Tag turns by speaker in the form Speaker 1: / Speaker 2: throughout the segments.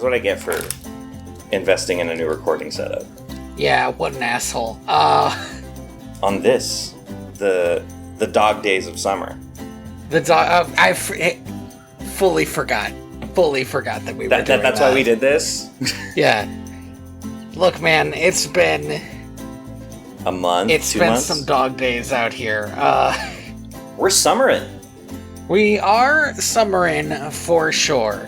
Speaker 1: That's what I get for investing in a new recording setup.
Speaker 2: Yeah, what an asshole.
Speaker 1: On this, the dog days of summer.
Speaker 2: The dog. Fully forgot that we were doing that.
Speaker 1: That's why we did this?
Speaker 2: Yeah. Look, man, it's been
Speaker 1: a month,
Speaker 2: It's
Speaker 1: 2
Speaker 2: been
Speaker 1: months?
Speaker 2: some dog days out here.
Speaker 1: We're summering.
Speaker 2: We are summering for sure.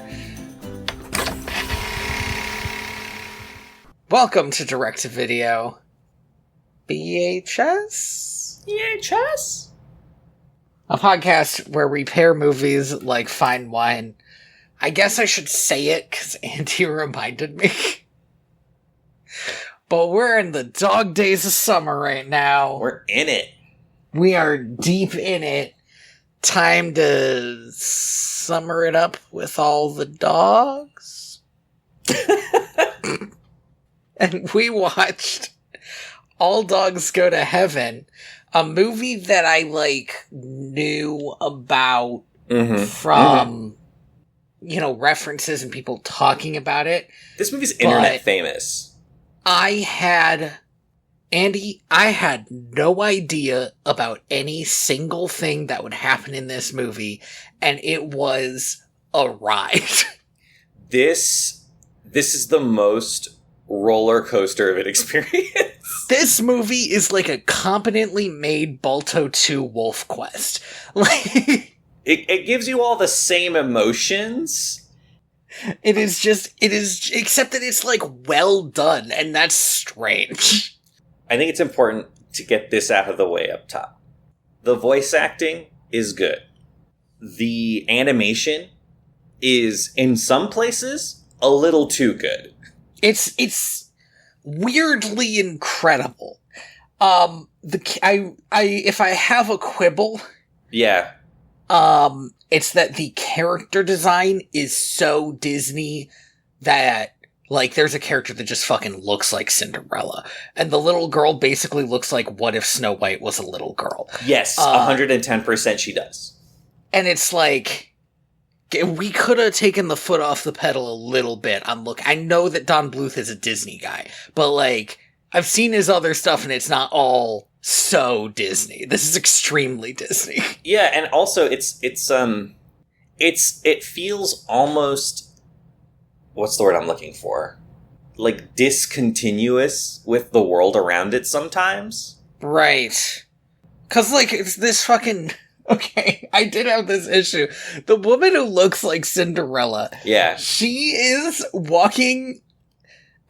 Speaker 2: Welcome to Direct to Video. VHS?
Speaker 1: VHS?
Speaker 2: A podcast where we pair movies like fine wine. I guess I should say it because Andy reminded me. But we're in the dog days of summer right now.
Speaker 1: We're in it.
Speaker 2: We are deep in it. Time to summer it up with all the dogs. And we watched All Dogs Go to Heaven, a movie that I knew about from references and people talking about it.
Speaker 1: This movie's internet famous.
Speaker 2: I had no idea about any single thing that would happen in this movie, and it was a ride. This
Speaker 1: is the most roller coaster of an experience.
Speaker 2: This movie is like a competently made Balto 2 Wolf Quest.
Speaker 1: It gives you all the same emotions.
Speaker 2: It is, except that it's well done, and that's strange.
Speaker 1: I think it's important to get this out of the way up top. The voice acting is good. The animation is, in some places, a little too good. It's
Speaker 2: weirdly incredible. If I have a quibble,
Speaker 1: yeah,
Speaker 2: it's that the character design is so Disney that there's a character that just fucking looks like Cinderella, and the little girl basically looks like what if Snow White was a little girl.
Speaker 1: Yes, 110% she does.
Speaker 2: And it's we could have taken the foot off the pedal a little bit on I know that Don Bluth is a Disney guy, but I've seen his other stuff and it's not all so Disney. This is extremely Disney.
Speaker 1: Yeah, and also it feels almost, what's the word I'm looking for? Discontinuous with the world around it sometimes.
Speaker 2: Right. 'Cause it's this fucking... Okay, I did have this issue. The woman who looks like Cinderella.
Speaker 1: Yeah.
Speaker 2: She is walking,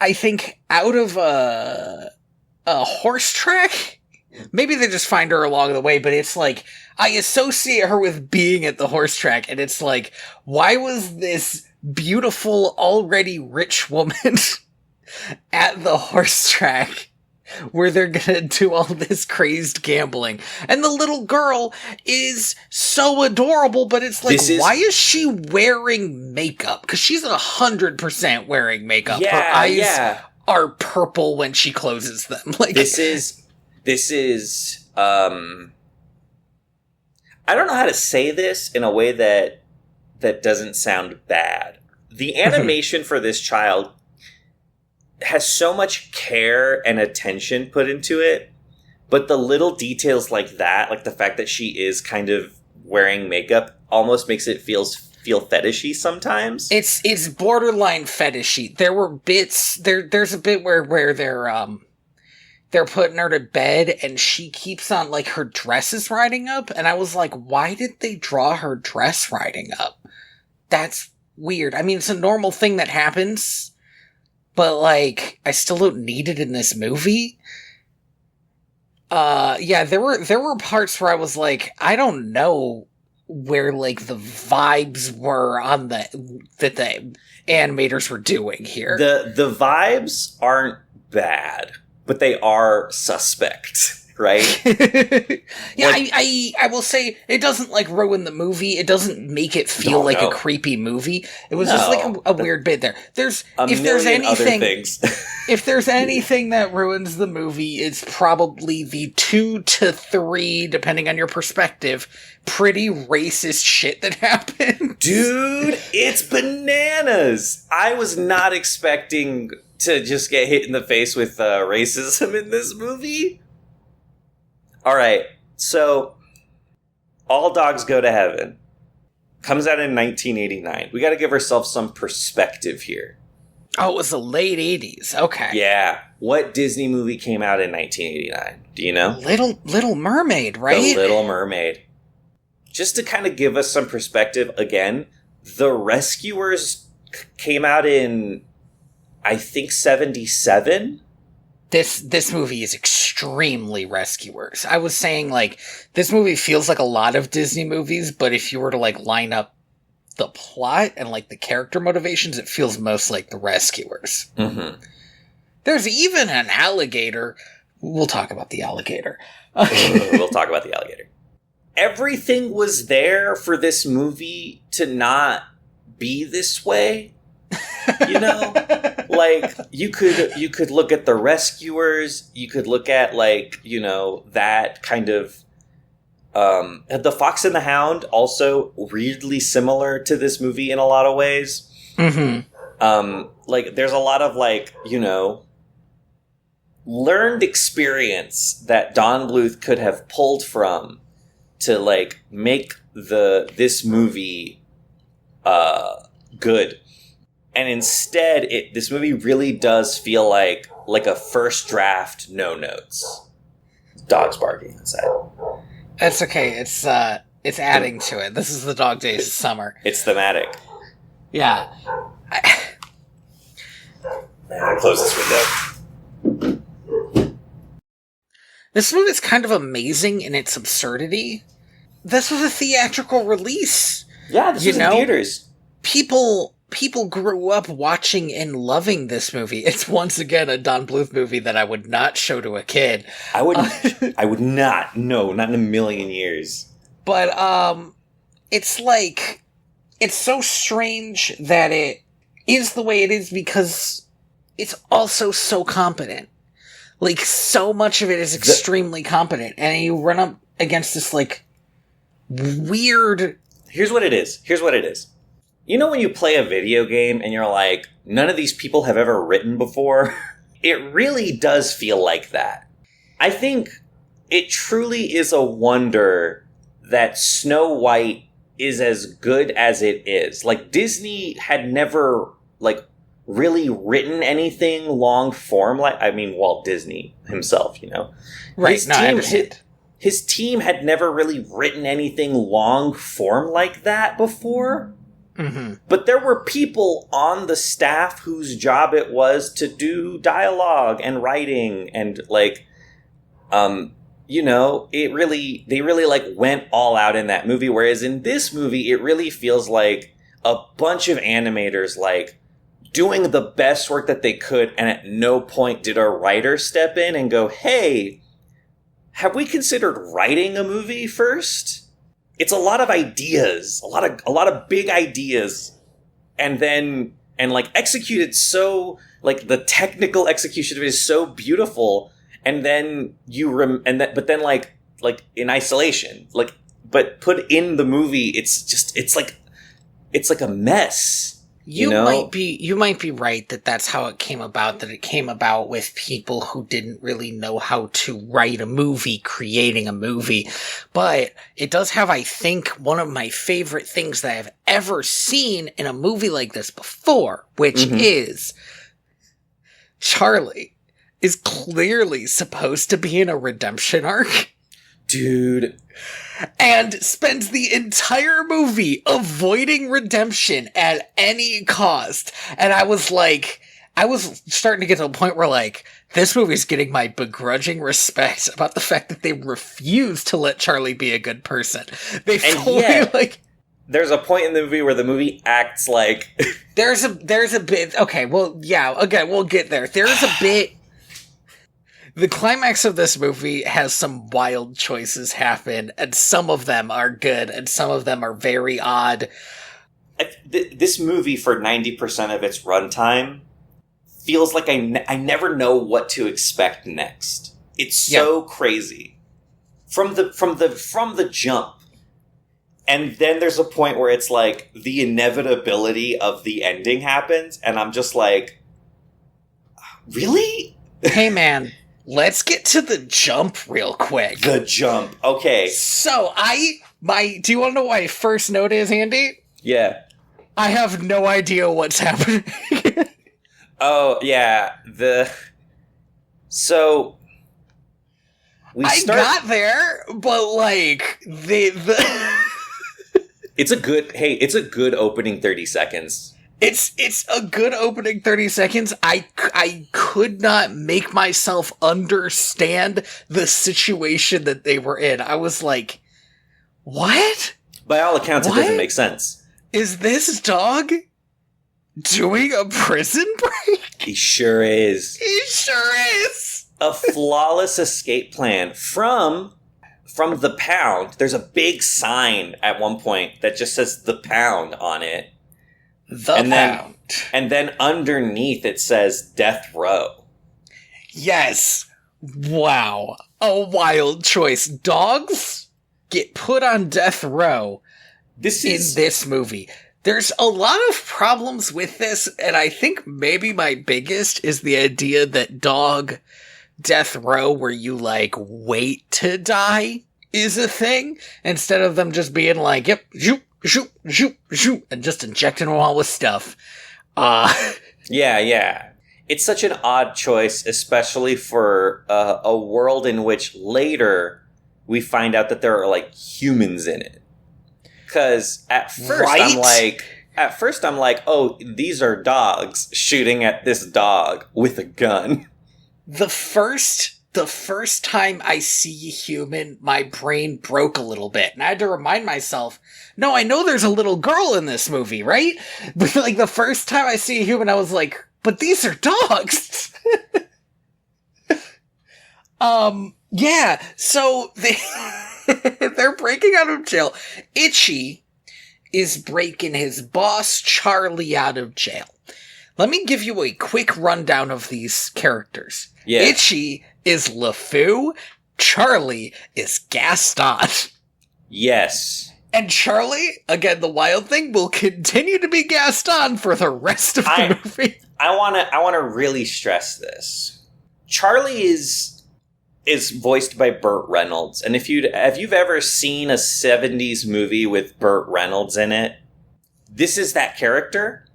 Speaker 2: I think, out of a horse track. Maybe they just find her along the way, but it's I associate her with being at the horse track, and it's why was this beautiful, already rich woman at the horse track where they're gonna do all this crazed gambling? And the little girl is so adorable, but it's why is she wearing makeup? Because she's 100% wearing makeup.
Speaker 1: Yeah,
Speaker 2: her eyes are purple when she closes them.
Speaker 1: This is I don't know how to say this in a way that doesn't sound bad. The animation for this child has so much care and attention put into it, but the little details like that, the fact that she is kind of wearing makeup, almost makes it feel fetishy sometimes.
Speaker 2: It's borderline fetishy. There were bits there's a bit where they're putting her to bed and she keeps on her dress is riding up, and I was why did they draw her dress riding up? That's weird. I mean, it's a normal thing that happens, but I still don't need it in this movie. Yeah, there were parts where I was I don't know where the vibes were on that the animators were doing here.
Speaker 1: The vibes aren't bad, but they are suspect. right?
Speaker 2: Yeah, like, I will say it doesn't like ruin the movie. It doesn't make it feel like a creepy movie. It was just like a weird bit there. There's if there's anything if there's anything that ruins the movie, it's probably the 2 to 3, depending on your perspective, pretty racist shit that happened.
Speaker 1: Dude, it's bananas. I was not expecting to just get hit in the face with racism in this movie. All right, so All Dogs Go to Heaven comes out in 1989. We got to give ourselves some perspective here.
Speaker 2: Oh, it was the late 80s. Okay.
Speaker 1: Yeah. What Disney movie came out in 1989? Do you know?
Speaker 2: Little Mermaid, right?
Speaker 1: The Little Mermaid. Just to kind of give us some perspective, again, The Rescuers came out in, I think, 77?
Speaker 2: This movie is extremely Rescuers. I was saying, like, this movie feels like a lot of Disney movies, but if you were to, like, line up the plot and, like, the character motivations, it feels most like The Rescuers.
Speaker 1: Mm-hmm.
Speaker 2: There's even an alligator. We'll talk about the alligator.
Speaker 1: We'll talk about the alligator. Everything was there for this movie to not be this way. You know? Like, you could look at The Rescuers, you could look at, like, you know, that kind of The Fox and the Hound, also weirdly similar to this movie in a lot of ways.
Speaker 2: Mm-hmm.
Speaker 1: Like, there's a lot of, like, you know, learned experience that Don Bluth could have pulled from to, like, make this movie good. And instead, this movie really does feel like a first draft, no notes. Dogs barking inside.
Speaker 2: That's okay. It's adding to it. This is the dog days of summer.
Speaker 1: It's thematic.
Speaker 2: Yeah.
Speaker 1: I'm gonna close this window.
Speaker 2: This movie is kind of amazing in its absurdity. This was a theatrical release.
Speaker 1: Yeah, this was in theaters.
Speaker 2: People grew up watching and loving this movie. It's once again a Don Bluth movie that I would not show to a kid.
Speaker 1: I would not. No, not in a million years.
Speaker 2: But it's like, it's so strange that it is the way it is because it's also so competent. Like, so much of it is extremely competent, and you run up against this, like, weird...
Speaker 1: Here's what it is. You know when you play a video game and you're like, none of these people have ever written before? It really does feel like that. I think it truly is a wonder that Snow White is as good as it is. Like, Disney had never, like, really written anything long form, like, I mean, Walt Disney himself, you know?
Speaker 2: Right, I understand.
Speaker 1: His team had never really written anything long form like that before.
Speaker 2: Mm-hmm.
Speaker 1: But there were people on the staff whose job it was to do dialogue and writing and, like, you know, they really like went all out in that movie. Whereas in this movie, it really feels like a bunch of animators, like, doing the best work that they could, and at no point did a writer step in and go, hey, have we considered writing a movie first? It's a lot of ideas, a lot of big ideas, and like executed so, like, the technical execution of it is so beautiful, and then but then like in isolation, like, but put in the movie, it's like a mess. You know?
Speaker 2: You might be right that that's how it came about, that it came about with people who didn't really know how to write a movie, creating a movie. But it does have, I think, one of my favorite things that I've ever seen in a movie like this before, which is Charlie is clearly supposed to be in a redemption arc.
Speaker 1: Dude.
Speaker 2: And spends the entire movie avoiding redemption at any cost. And I was starting to get to a point where, like, this movie's getting my begrudging respect about the fact that they refuse to let Charlie be a good person. They fully,
Speaker 1: there's a point in the movie where the movie acts like...
Speaker 2: There's a bit... Okay, well, yeah, again, we'll get there. There's a bit... The climax of this movie has some wild choices happen, and some of them are good, and some of them are very odd.
Speaker 1: This movie, for 90% of its runtime, feels like I never know what to expect next. It's so crazy from the jump, and then there's a point where it's like the inevitability of the ending happens, and I'm just like, really?
Speaker 2: Hey, man. Let's get to the jump real quick.
Speaker 1: The jump. Okay.
Speaker 2: So, do you want to know what my first note is, Andy?
Speaker 1: Yeah.
Speaker 2: I have no idea what's happening.
Speaker 1: Oh, yeah.
Speaker 2: I got there, but, like,
Speaker 1: It's a good opening 30 seconds.
Speaker 2: It's a good opening 30 seconds. I could not make myself understand the situation that they were in. I was like, what?
Speaker 1: By all accounts, It doesn't make sense.
Speaker 2: Is this dog doing a prison break?
Speaker 1: He sure is.
Speaker 2: He sure is.
Speaker 1: A flawless escape plan from the Pound. There's a big sign at one point that just says the Pound on it.
Speaker 2: Pound.
Speaker 1: And then underneath it says Death Row.
Speaker 2: Yes. Wow. A wild choice. Dogs get put on death row in this movie. There's a lot of problems with this, and I think maybe my biggest is the idea that dog death row, where you, like, wait to die, is a thing, instead of them just being like, yep, shoot, and just injecting them all with stuff.
Speaker 1: Yeah. It's such an odd choice, especially for a world in which later we find out that there are, like, humans in it. Because at first I'm like, oh, these are dogs shooting at this dog with a gun.
Speaker 2: The first time I see a human, my brain broke a little bit, and I had to remind myself, no, I know there's a little girl in this movie, right? But, like, the first time I see a human, I was like, but these are dogs! Yeah, so they're breaking out of jail. Itchy is breaking his boss, Charlie, out of jail. Let me give you a quick rundown of these characters.
Speaker 1: Yeah.
Speaker 2: Itchy is LeFou. Charlie is Gaston.
Speaker 1: Yes.
Speaker 2: And Charlie, again, the wild thing, will continue to be Gaston for the rest of the movie.
Speaker 1: I wanna really stress this. Charlie is voiced by Burt Reynolds, and if you've ever seen a 70s movie with Burt Reynolds in it, this is that character.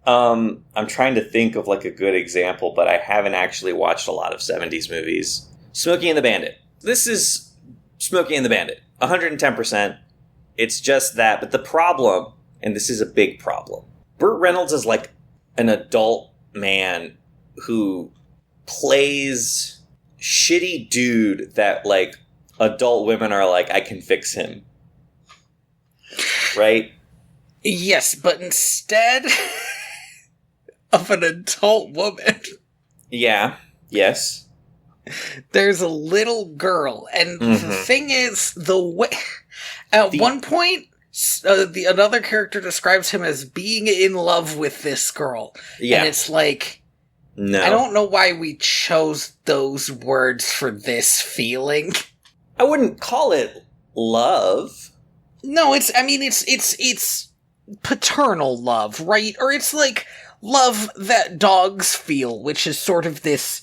Speaker 1: I'm trying to think of, like, a good example, but I haven't actually watched a lot of 70s movies. Smokey and the Bandit. This is Smokey and the Bandit. 110%. It's just that. But the problem, and this is a big problem, Burt Reynolds is like an adult man who plays shitty dude that, like, adult women are like, I can fix him. Right?
Speaker 2: Yes, but instead of an adult woman.
Speaker 1: Yeah. Yes.
Speaker 2: There's a little girl, and the thing is, at one point, another character describes him as being in love with this girl. Yeah. And it's like, no. I don't know why we chose those words for this feeling.
Speaker 1: I wouldn't call it love.
Speaker 2: No, it's paternal love, right? Or it's like love that dogs feel, which is sort of this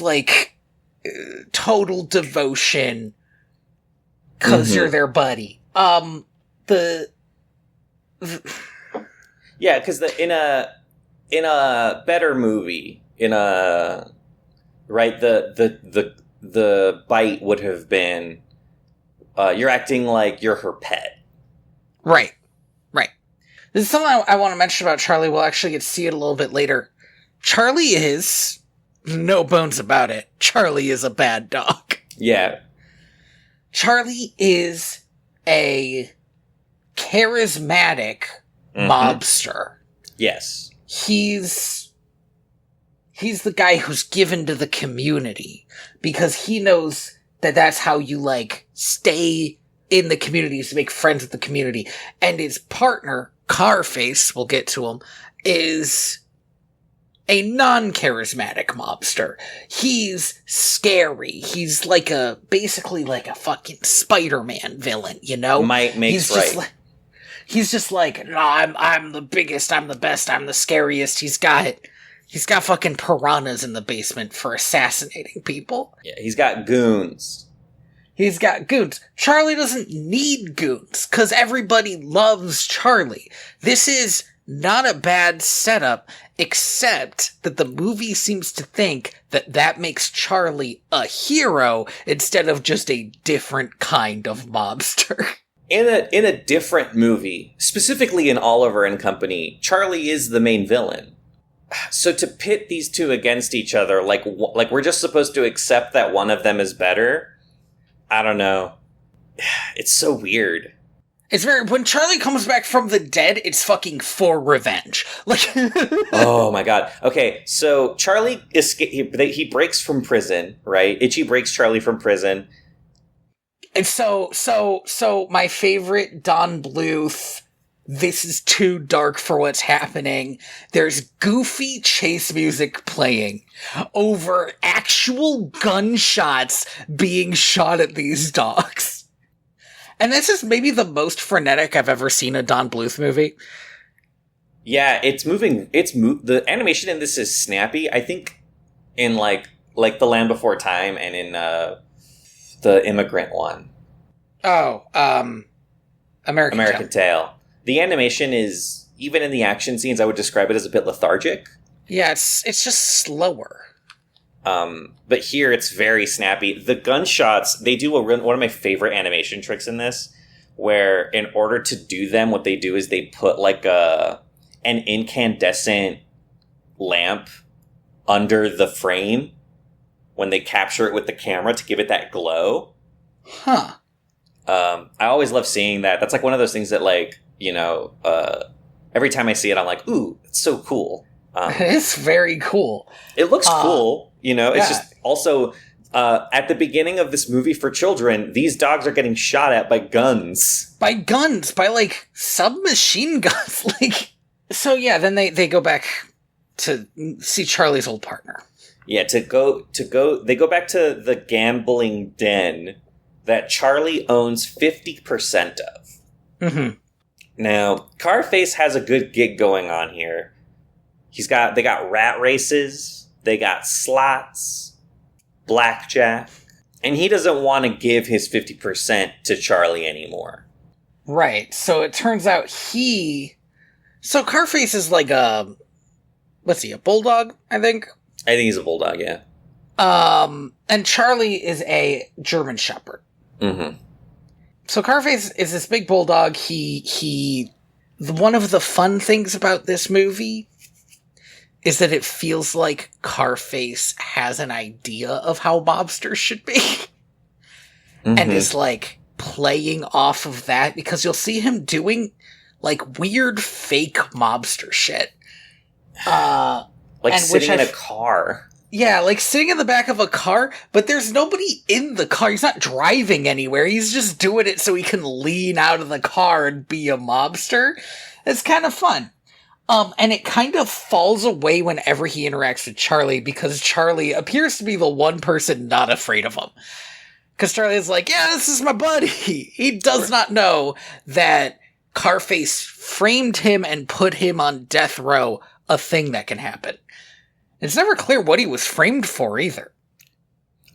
Speaker 2: like total devotion because you're their buddy. Yeah,
Speaker 1: because in a better movie, the bite would have been, you're acting like you're her pet.
Speaker 2: Right. This is something I want to mention about Charlie. We'll actually get to see it a little bit later. Charlie is, no bones about it, Charlie is a bad dog.
Speaker 1: Yeah.
Speaker 2: Charlie is a charismatic mobster.
Speaker 1: Yes.
Speaker 2: He's he's the guy who's given to the community because he knows that that's how you, like, stay in the community, is to make friends with the community. And his partner, Carface, we'll get to him, is a non-charismatic mobster. He's scary. He's like basically like a fucking Spider-Man villain, you know?
Speaker 1: Might makes right.
Speaker 2: He's just like, no, I'm the biggest, I'm the best, I'm the scariest. He's got fucking piranhas in the basement for assassinating people.
Speaker 1: Yeah, he's got goons.
Speaker 2: He's got goons. Charlie doesn't need goons, because everybody loves Charlie. This is not a bad setup, except that the movie seems to think that makes Charlie a hero instead of just a different kind of mobster.
Speaker 1: In a different movie, specifically in Oliver and Company, Charlie is the main villain. So to pit these two against each other, like we're just supposed to accept that one of them is better, I don't know. It's so weird.
Speaker 2: It's very... When Charlie comes back from the dead, it's fucking for revenge. Like...
Speaker 1: Oh my god. Okay, so Charlie he breaks from prison, right? Itchy breaks Charlie from prison.
Speaker 2: And so my favorite Don Bluth, this is too dark for what's happening. There's goofy chase music playing over actual gunshots being shot at these dogs. And this is maybe the most frenetic I've ever seen a Don Bluth movie.
Speaker 1: Yeah, it's moving. The animation in this is snappy. I think in like The Land Before Time and in the immigrant one.
Speaker 2: Oh, American
Speaker 1: Tail. The animation is, even in the action scenes, I would describe it as a bit lethargic.
Speaker 2: Yeah, it's just slower.
Speaker 1: But here it's very snappy. The gunshots, they do one of my favorite animation tricks in this, where in order to do them, what they do is they put like an incandescent lamp under the frame when they capture it with the camera to give it that glow.
Speaker 2: Huh.
Speaker 1: I always love seeing that. That's like one of those things that, like, you know, every time I see it, I'm like, ooh, it's so cool.
Speaker 2: It's very cool.
Speaker 1: It looks cool, you know. It's
Speaker 2: yeah.
Speaker 1: just also at the beginning of this movie for children, these dogs are getting shot at by guns.
Speaker 2: By like submachine guns. Like, so yeah, then they go back to see Charlie's old partner.
Speaker 1: Yeah, they go back to the gambling den that Charlie owns 50% of.
Speaker 2: Mm-hmm.
Speaker 1: Now, Carface has a good gig going on here. They got rat races, they got slots, blackjack, and he doesn't want to give his 50% to Charlie anymore.
Speaker 2: Right. So it turns out so Carface is like a bulldog, I think?
Speaker 1: I think he's a bulldog, yeah.
Speaker 2: And Charlie is a German Shepherd.
Speaker 1: Mm-hmm.
Speaker 2: So Carface is this big bulldog. One of the fun things about this movie is that it feels like Carface has an idea of how mobsters should be. Mm-hmm. And is like playing off of that, because you'll see him doing like weird fake mobster shit.
Speaker 1: Like sitting in a car.
Speaker 2: Yeah, like sitting in the back of a car, but there's nobody in the car. He's not driving anywhere. He's just doing it so he can lean out of the car and be a mobster. It's kind of fun. And it kind of falls away whenever he interacts with Charlie, because Charlie appears to be the one person not afraid of him. Because Charlie is like, yeah, this is my buddy. He does not know that Carface framed him and put him on death row, a thing that can happen. It's never clear what he was framed for either.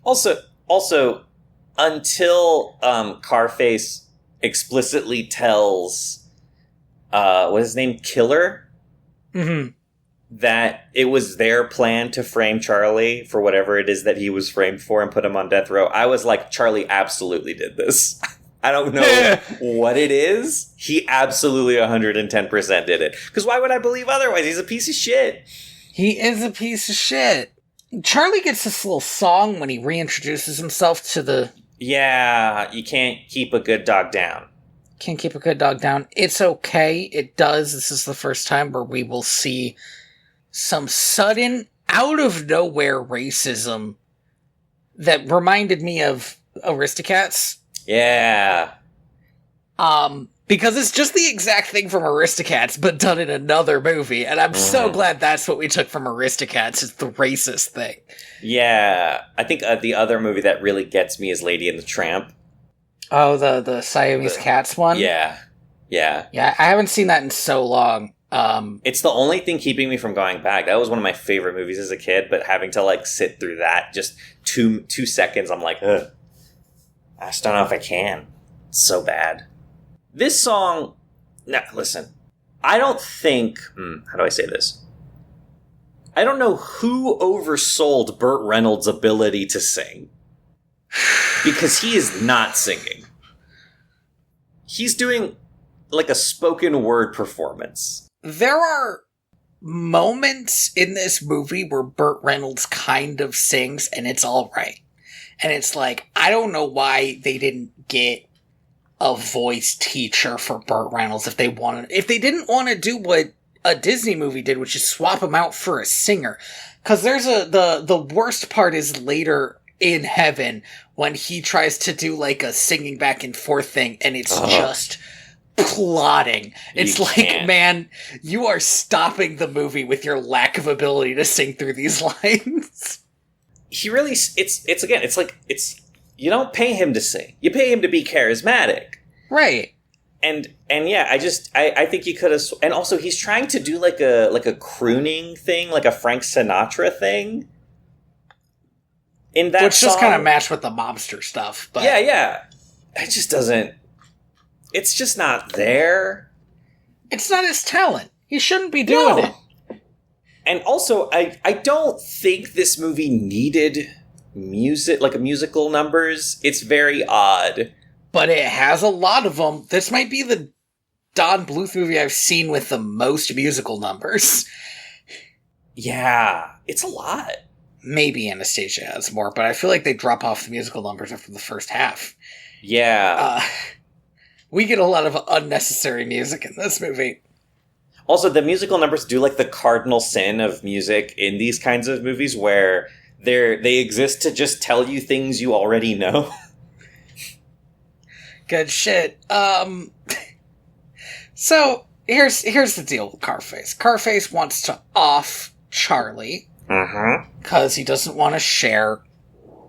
Speaker 2: Also, until Carface explicitly tells, what's his name, Killer? Mm-hmm.
Speaker 1: That it was their plan to frame Charlie for whatever it is that he was framed for and put him on death row. I was like, Charlie absolutely did this. I don't know what it is. He absolutely 110% did it. Because why would I believe otherwise? He's a piece of shit.
Speaker 2: He is a piece of shit. Charlie gets this little song when he reintroduces himself to the...
Speaker 1: Yeah, you can't keep a good dog down.
Speaker 2: Can't keep a good dog down. It's okay. It does. This is the first time where we will see some sudden out of nowhere racism that reminded me of Aristocats.
Speaker 1: Yeah.
Speaker 2: Because it's just the exact thing from Aristocats, but done in another movie. And I'm so glad that's what we took from Aristocats, is the racist thing.
Speaker 1: Yeah. I think the other movie that really gets me is Lady and the Tramp.
Speaker 2: Oh, the Siamese Cats one?
Speaker 1: Yeah. Yeah.
Speaker 2: Yeah, I haven't seen that in so long.
Speaker 1: It's the only thing keeping me from going back. That was one of my favorite movies as a kid, but having to, like, sit through that just two seconds, I'm like, ugh. I just don't know if I can. It's so bad. This song... Now, listen. I don't think... how do I say this? I don't know who oversold Burt Reynolds' ability to sing. Because he is not singing. He's doing, like, a spoken word performance.
Speaker 2: There are moments in this movie where Burt Reynolds kind of sings, and it's all right. And it's like, I don't know why they didn't get a voice teacher for Burt Reynolds if they didn't want to do what a Disney movie did, which is swap him out for a singer. Because there's the worst part is later in heaven when he tries to do like a singing back and forth thing, and it's just plotting. It's man, you are stopping the movie with your lack of ability to sing through these lines.
Speaker 1: He really, it's you don't pay him to sing. You pay him to be charismatic.
Speaker 2: Right.
Speaker 1: And yeah, I think he could have, and also he's trying to do like a crooning thing, like a Frank Sinatra thing. In that
Speaker 2: Which
Speaker 1: song,
Speaker 2: just kind of matched with the mobster stuff. But
Speaker 1: yeah. It just doesn't, it's just not there.
Speaker 2: It's not his talent. He shouldn't be doing it.
Speaker 1: And also, I don't think this movie needed music, like musical numbers. It's very odd.
Speaker 2: But it has a lot of them. This might be the Don Bluth movie I've seen with the most musical numbers.
Speaker 1: Yeah, it's a lot.
Speaker 2: Maybe Anastasia has more, but I feel like they drop off the musical numbers after the first half.
Speaker 1: Yeah.
Speaker 2: We get a lot of unnecessary music in this movie.
Speaker 1: Also, the musical numbers do like the cardinal sin of music in these kinds of movies where they exist to just tell you things you already know.
Speaker 2: Good shit. So, here's the deal with Carface. Carface wants to off Charlie. Because he doesn't want to share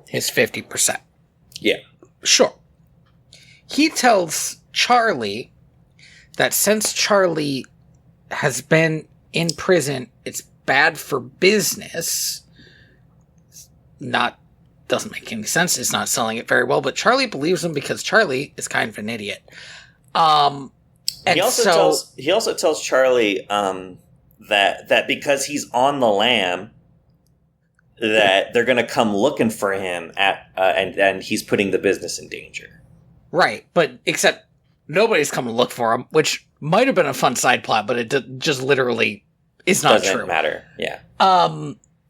Speaker 2: his 50%.
Speaker 1: Yeah.
Speaker 2: Sure. He tells Charlie that since Charlie has been in prison, it's bad for business. Doesn't make any sense. It's not selling it very well, but Charlie believes him because Charlie is kind of an idiot.
Speaker 1: He also tells Charlie that because he's on the lam, that they're going to come looking for him and he's putting the business in danger.
Speaker 2: Right, but except nobody's come to look for him, which might have been a fun side plot, but it just literally is not
Speaker 1: Doesn't
Speaker 2: true.
Speaker 1: matter, yeah.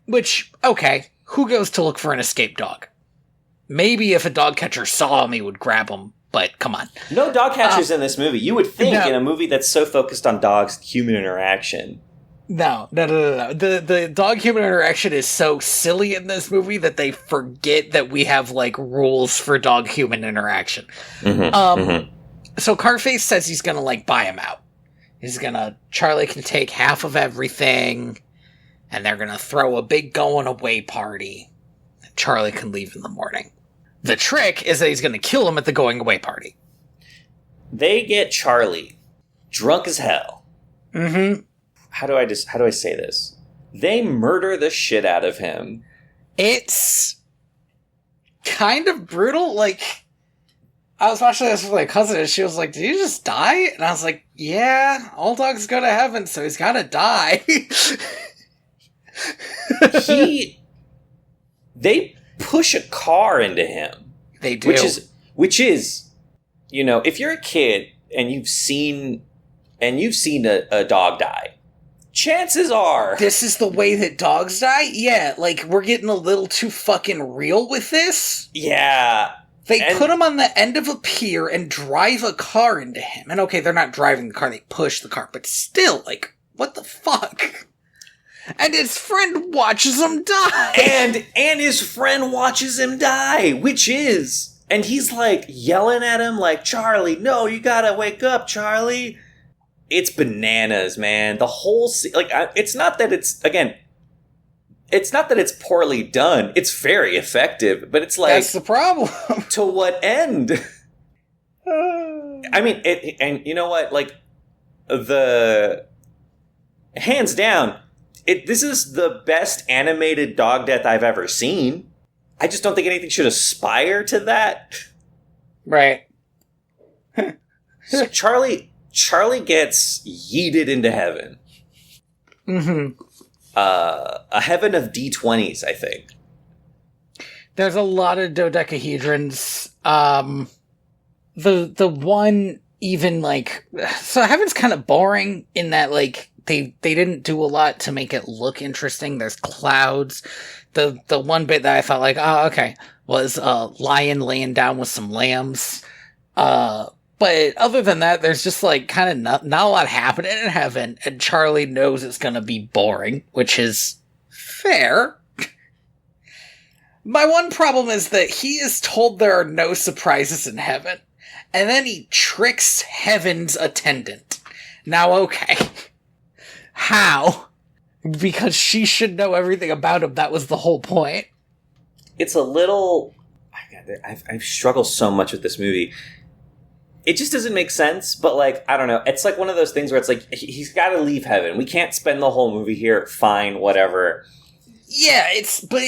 Speaker 2: Which, okay, who goes to look for an escaped dog? Maybe if a dog catcher saw him, he would grab him, but come on.
Speaker 1: No dog catchers in this movie. You would think in a movie that's so focused on dogs-human interaction.
Speaker 2: No. The dog-human interaction is so silly in this movie that they forget that we have, like, rules for dog-human interaction. So Carface says he's gonna, like, buy him out. Charlie can take half of everything, and they're gonna throw a big going-away party. And Charlie can leave in the morning. The trick is that he's gonna kill him at the going-away party.
Speaker 1: They get Charlie drunk as hell. How do I say this? They murder the shit out of him.
Speaker 2: It's kind of brutal. Like, I was watching this with my cousin, and she was like, "Did he just die?" And I was like, "Yeah, all dogs go to heaven, so he's gotta die."
Speaker 1: They push a car into him.
Speaker 2: They do.
Speaker 1: Which is, you know, if you're a kid and you've seen a dog die, chances are
Speaker 2: this is the way that dogs die? Yeah, like, we're getting a little too fucking real with this.
Speaker 1: Yeah.
Speaker 2: They put him on the end of a pier and drive a car into him. And okay, they're not driving the car, they push the car, but still, like, what the fuck? And his friend watches him die!
Speaker 1: And his friend watches him die, which is... And he's, like, yelling at him, like, Charlie, no, you gotta wake up, Charlie. It's bananas, man. The whole... it's not that it's... Again, it's not that it's poorly done. It's very effective, but it's like...
Speaker 2: That's the problem.
Speaker 1: To what end? I mean, and you know what? Like, hands down, this is the best animated dog death I've ever seen. I just don't think anything should aspire to that.
Speaker 2: Right.
Speaker 1: So Charlie gets yeeted into heaven.
Speaker 2: Mm-hmm.
Speaker 1: A heaven of D20s, I think.
Speaker 2: There's a lot of dodecahedrons. The one even like, so heaven's kind of boring in that like they didn't do a lot to make it look interesting. There's clouds. The one bit that I felt like, oh, okay, was a lion laying down with some lambs. But other than that, there's just like kind of not a lot happening in heaven, and Charlie knows it's gonna be boring, which is fair. My one problem is that he is told there are no surprises in heaven, and then he tricks heaven's attendant. Now, okay. How? Because she should know everything about him. That was the whole point.
Speaker 1: It's a little... I've struggled so much with this movie. It just doesn't make sense, but, like, I don't know. It's like one of those things where it's like, he's got to leave heaven. We can't spend the whole movie here. Fine, whatever.
Speaker 2: Yeah, but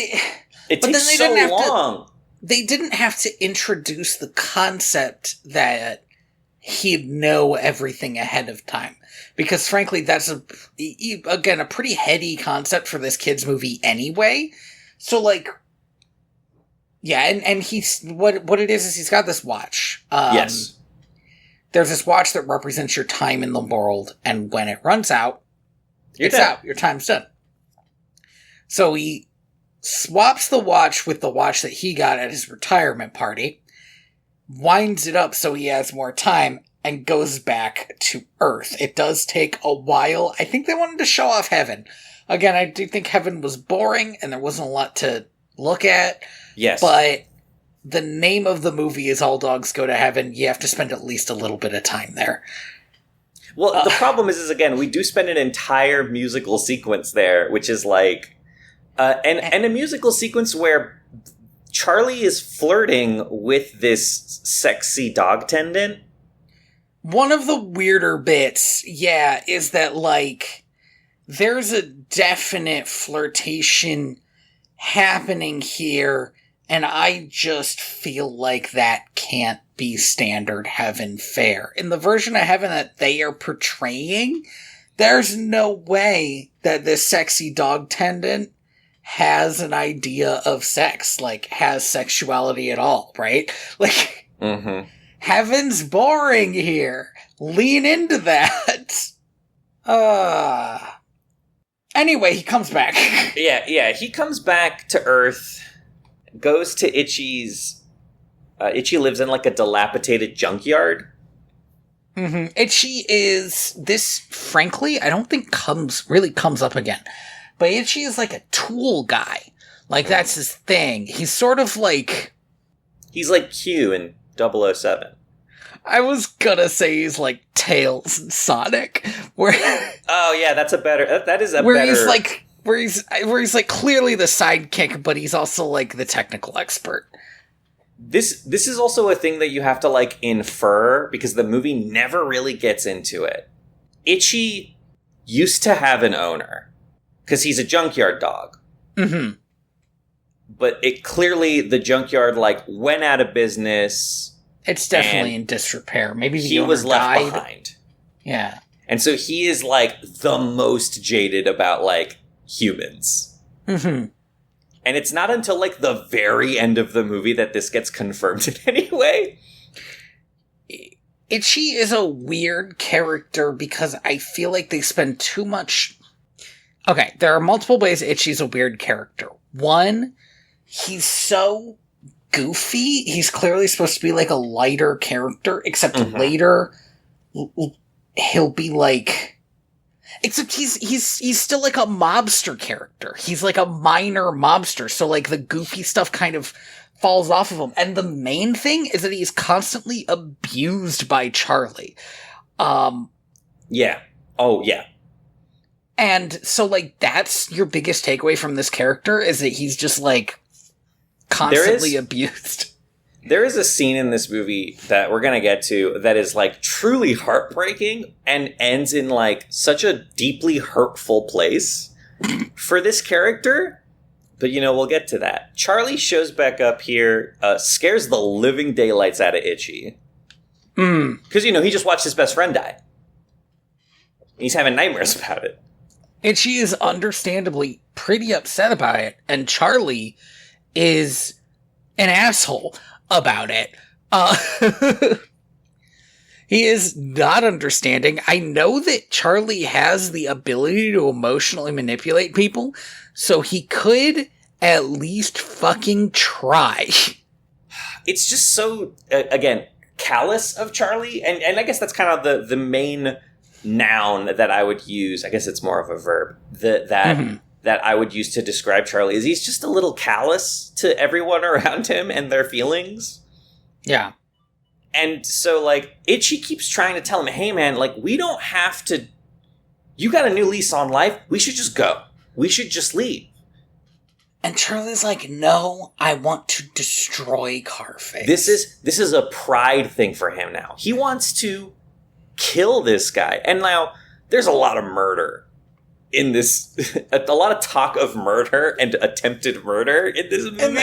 Speaker 1: takes so long.
Speaker 2: They didn't have to introduce the concept that he'd know everything ahead of time. Because, frankly, that's, a pretty heady concept for this kid's movie anyway. So, like... Yeah, and he's... What it is he's got this watch.
Speaker 1: Yes.
Speaker 2: There's this watch that represents your time in the world, and when it runs out, it's
Speaker 1: dead.
Speaker 2: out. Your time's done. So he swaps the watch with the watch that he got at his retirement party, winds it up so he has more time, and goes back to Earth. It does take a while. I think they wanted to show off heaven. Again, I do think heaven was boring, and there wasn't a lot to look at.
Speaker 1: Yes.
Speaker 2: But the name of the movie is All Dogs Go to Heaven. You have to spend at least a little bit of time there.
Speaker 1: Well, the problem is again, we do spend an entire musical sequence there, which is like... and a musical sequence where Charlie is flirting with this sexy dog tendant.
Speaker 2: One of the weirder bits, is that, like, there's a definite flirtation happening here, and I just feel like that can't be standard heaven fare. In the version of heaven that they are portraying, there's no way that this sexy dog tendant has an idea of sex, like, has sexuality at all, right? Like, heaven's boring here. Lean into that. Anyway, he comes back.
Speaker 1: Yeah, he comes back to Earth, goes to Itchy's... Itchy lives in, like, a dilapidated junkyard.
Speaker 2: Mm-hmm. Itchy is... This, frankly, I don't think comes up again. But Itchy is, like, a tool guy. Like, that's his thing. He's sort of like...
Speaker 1: He's like Q in 007.
Speaker 2: I was gonna say he's like Tails and Sonic, where
Speaker 1: oh yeah, that's a better. That is a
Speaker 2: where
Speaker 1: better.
Speaker 2: Where he's like clearly the sidekick, but he's also like the technical expert.
Speaker 1: This is also a thing that you have to like infer because the movie never really gets into it. Itchy used to have an owner because he's a junkyard dog.
Speaker 2: Mm-hmm.
Speaker 1: But it clearly the junkyard like went out of business.
Speaker 2: It's definitely in disrepair. Maybe the
Speaker 1: he
Speaker 2: owner
Speaker 1: was left
Speaker 2: died.
Speaker 1: behind.
Speaker 2: Yeah.
Speaker 1: And so he is like the most jaded about like humans.
Speaker 2: Mm-hmm.
Speaker 1: And it's not until like the very end of the movie that this gets confirmed in any way.
Speaker 2: Itchy is a weird character because I feel like they spend too much... Okay, there are multiple ways Itchy's a weird character. One, he's so goofy. He's clearly supposed to be like a lighter character, except later he'll be like... Except he's still like a mobster character. He's like a minor mobster, so like the goofy stuff kind of falls off of him. And the main thing is that he's constantly abused by Charlie.
Speaker 1: Yeah. Oh, yeah.
Speaker 2: And so like that's your biggest takeaway from this character, is that he's just like constantly abused.
Speaker 1: There is a scene in this movie that we're going to get to that is like truly heartbreaking and ends in like such a deeply hurtful place for this character. But, we'll get to that. Charlie shows back up here, scares the living daylights out of Itchy. Because, he just watched his best friend die. He's having nightmares about it.
Speaker 2: Itchy is understandably pretty upset about it, and Charlie is an asshole about it. He is not understanding. I know that Charlie has the ability to emotionally manipulate people, so he could at least fucking try.
Speaker 1: It's just so, again, callous of Charlie, and I guess that's kind of the main noun that I would use. I guess it's more of a verb that I would use to describe Charlie, is he's just a little callous to everyone around him and their feelings.
Speaker 2: Yeah.
Speaker 1: And so, like, Itchy keeps trying to tell him, hey, man, like, we don't have to... You got a new lease on life. We should just go. We should just leave.
Speaker 2: And Charlie's like, no, I want to destroy Carface.
Speaker 1: This is a pride thing for him now. He wants to kill this guy. And now, there's a lot of murder in this, a lot of talk of murder and attempted murder in this movie.
Speaker 2: In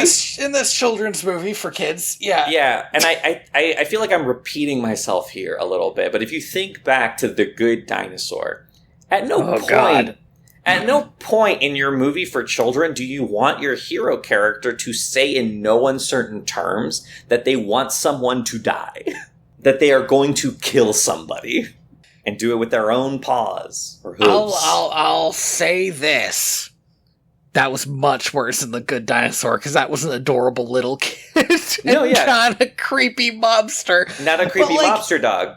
Speaker 2: this children's movie for kids, yeah.
Speaker 1: Yeah, and I feel like I'm repeating myself here a little bit, but if you think back to The Good Dinosaur, at no point in your movie for children do you want your hero character to say in no uncertain terms that they want someone to die. That they are going to kill somebody. And do it with their own paws or hooves.
Speaker 2: I'll say this. That was much worse than The Good Dinosaur, because that was an adorable little kid.
Speaker 1: No, yeah.
Speaker 2: Not a creepy mobster.
Speaker 1: Not a creepy mobster dog.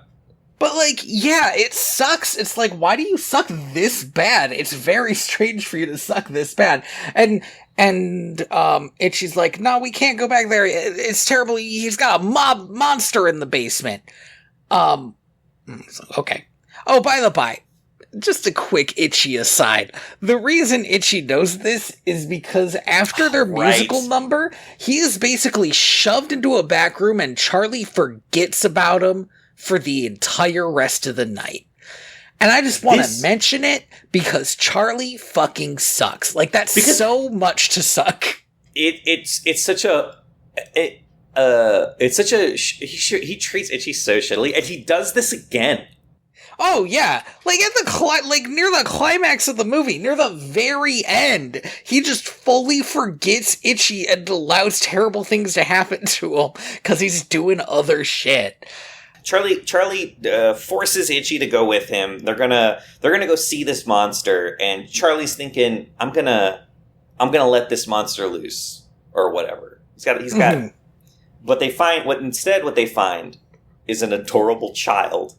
Speaker 2: But, like, yeah, it sucks. It's like, why do you suck this bad? It's very strange for you to suck this bad. And Itchy's like, no, we can't go back there. It's terrible. He's got a monster in the basement. Okay. Oh, by the by, just a quick Itchy aside. The reason Itchy knows this is because after their musical number, he is basically shoved into a back room and Charlie forgets about him for the entire rest of the night. And I just want to mention it because Charlie fucking sucks. Like, that's so much to suck.
Speaker 1: It's such a... he treats Itchy so shittily, and he does this again.
Speaker 2: Oh yeah, like at the near the climax of the movie, near the very end, he just fully forgets Itchy and allows terrible things to happen to him because he's doing other shit.
Speaker 1: Charlie forces Itchy to go with him. They're gonna go see this monster, and Charlie's thinking, I'm gonna let this monster loose or whatever. He's got it. What they find is an adorable child.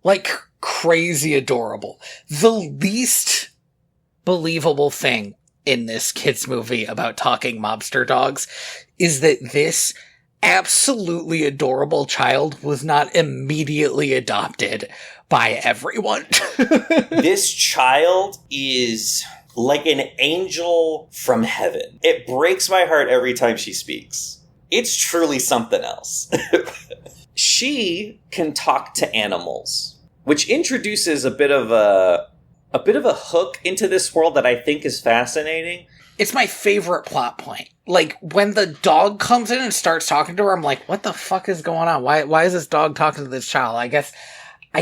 Speaker 2: Like, crazy adorable. The least believable thing in this kid's movie about talking mobster dogs is that this absolutely adorable child was not immediately adopted by everyone.
Speaker 1: This child is like an angel from heaven. It breaks my heart every time she speaks. It's truly something else. She can talk to animals, which introduces a bit of a hook into this world that I think is fascinating.
Speaker 2: It's my favorite plot point. Like, when the dog comes in and starts talking to her, I'm like, what the fuck is going on? Why is this dog talking to this child? I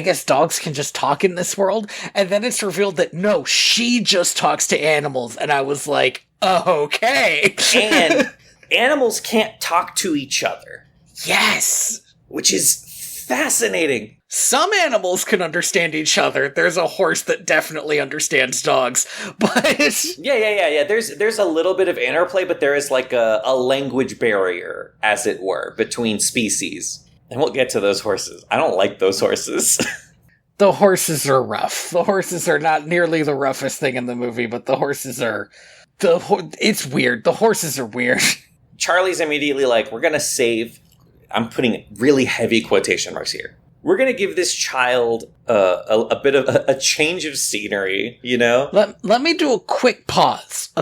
Speaker 2: guess dogs can just talk in this world. And then it's revealed that no, she just talks to animals. And I was like, okay.
Speaker 1: And animals can't talk to each other.
Speaker 2: Yes.
Speaker 1: Which is fascinating.
Speaker 2: Some animals can understand each other. There's a horse that definitely understands dogs, but...
Speaker 1: Yeah. There's a little bit of interplay, but there is like a language barrier, as it were, between species. And we'll get to those horses. I don't like those horses.
Speaker 2: The horses are rough. The horses are not nearly the roughest thing in the movie, but the horses are... It's weird. The horses are weird.
Speaker 1: Charlie's immediately like, we're gonna save... I'm putting really heavy quotation marks here. We're going to give this child a bit of a change of scenery, you know?
Speaker 2: Let me do a quick pause,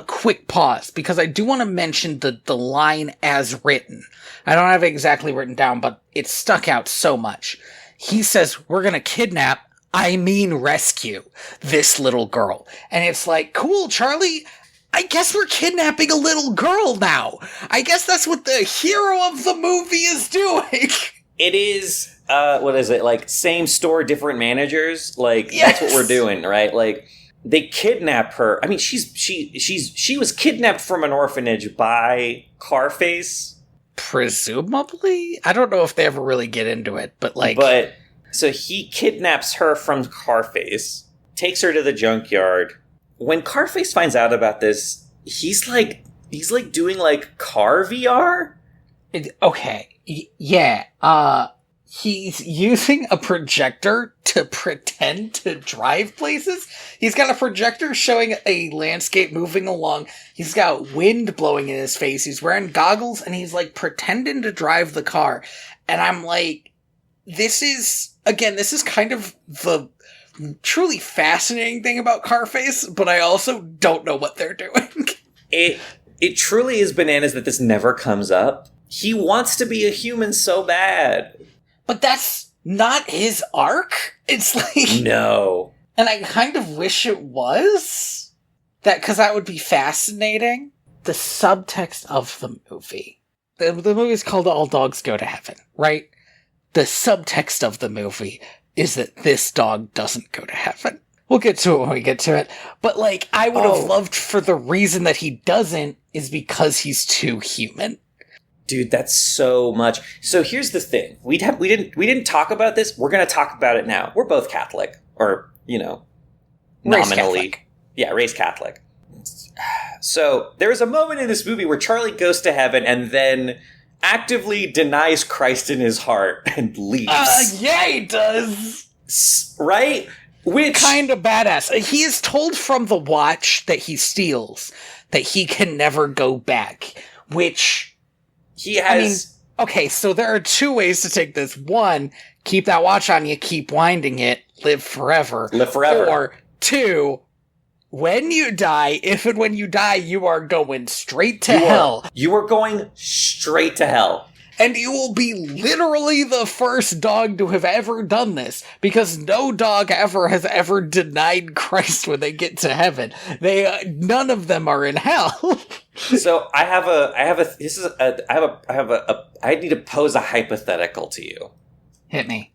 Speaker 2: because I do want to mention the line as written. I don't have it exactly written down, but it stuck out so much. He says, we're going to kidnap, rescue this little girl. And it's like, cool, Charlie, I guess we're kidnapping a little girl now. I guess that's what the hero of the movie is doing.
Speaker 1: It is, what is it, like, same store, different managers? Like, yes. That's what we're doing, right? Like, they kidnap her. I mean, she was kidnapped from an orphanage by Carface.
Speaker 2: Presumably? I don't know if they ever really get into it, but like...
Speaker 1: But, so he kidnaps her from Carface, takes her to the junkyard. When Carface finds out about this, he's like doing like car VR?
Speaker 2: Okay. Yeah. He's using a projector to pretend to drive places. He's got a projector showing a landscape moving along. He's got wind blowing in his face. He's wearing goggles and he's like pretending to drive the car. And I'm like, this is kind of the truly fascinating thing about Carface, but I also don't know what they're doing.
Speaker 1: It truly is bananas that this never comes up. He wants to be a human so bad.
Speaker 2: But that's not his arc. It's like...
Speaker 1: No.
Speaker 2: And I kind of wish it was. Because that would be fascinating. The subtext of the movie. The movie is called All Dogs Go to Heaven, right? The subtext of the movie is that this dog doesn't go to heaven. We'll get to it when we get to it. But, like, I would have loved for the reason that he doesn't is because he's too human.
Speaker 1: Dude, that's so much. So here's the thing. We didn't talk about this. We're going to talk about it now. We're both Catholic. Or, you know, nominally. Raised Catholic. So there is a moment in this movie where Charlie goes to heaven and then actively denies Christ in his heart and leaves.
Speaker 2: Yeah, he does.
Speaker 1: Right? Which... Kind of
Speaker 2: badass. He is told from the watch that he steals that he can never go back, which...
Speaker 1: He has... I mean,
Speaker 2: okay, so there are two ways to take this. One, keep that watch on you, keep winding it, live forever.
Speaker 1: Live forever.
Speaker 2: Or two, when you die, if and when you die, you are going straight to hell.
Speaker 1: You are going straight to hell.
Speaker 2: And you will be literally the first dog to have ever done this, because no dog ever has ever denied Christ when they get to heaven. None of them are in hell.
Speaker 1: So I need to pose a hypothetical to you.
Speaker 2: Hit me.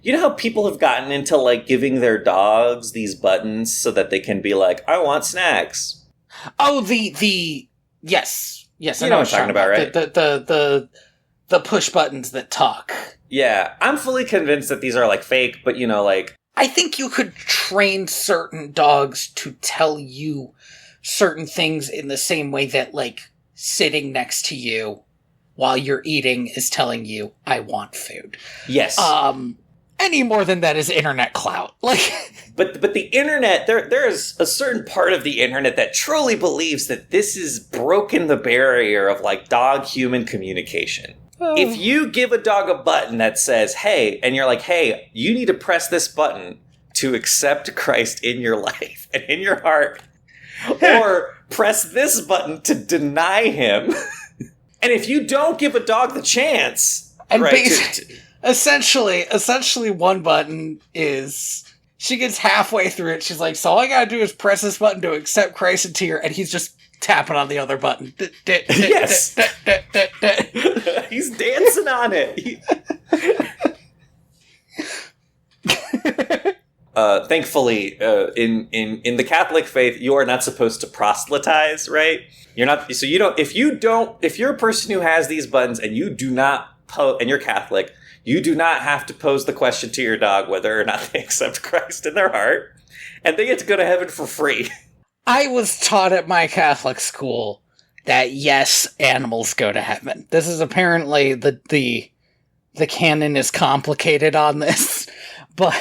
Speaker 1: You know how people have gotten into like giving their dogs these buttons so that they can be like, I want snacks.
Speaker 2: Oh, yes,
Speaker 1: you know what I'm talking about, right?
Speaker 2: The push buttons that talk.
Speaker 1: Yeah, I'm fully convinced that these are like fake, but you know, like...
Speaker 2: I think you could train certain dogs to tell you certain things in the same way that, like, sitting next to you while you're eating is telling you, I want food.
Speaker 1: Yes.
Speaker 2: Any more than that is internet clout. Like...
Speaker 1: But the internet, there is a certain part of the internet that truly believes that this has broken the barrier of, like, dog-human communication. If you give a dog a button that says, hey, and you're like, hey, you need to press this button to accept Christ in your life and in your heart, or press this button to deny him. And if you don't give a dog the chance,
Speaker 2: and right, essentially one button is, she gets halfway through it, she's like, so all I gotta do is press this button to accept Christ into your, and he's just tapping on the other button.
Speaker 1: Yes. He's dancing on it. Thankfully, in the Catholic faith, you are not supposed to proselytize, right? You're not, so you don't, if you're a person who has these buttons and you do not and you're Catholic, you do not have to pose the question to your dog whether or not they accept Christ in their heart, and they get to go to heaven for free.
Speaker 2: I was taught at my Catholic school that yes, animals go to heaven. This is apparently the canon is complicated on this, but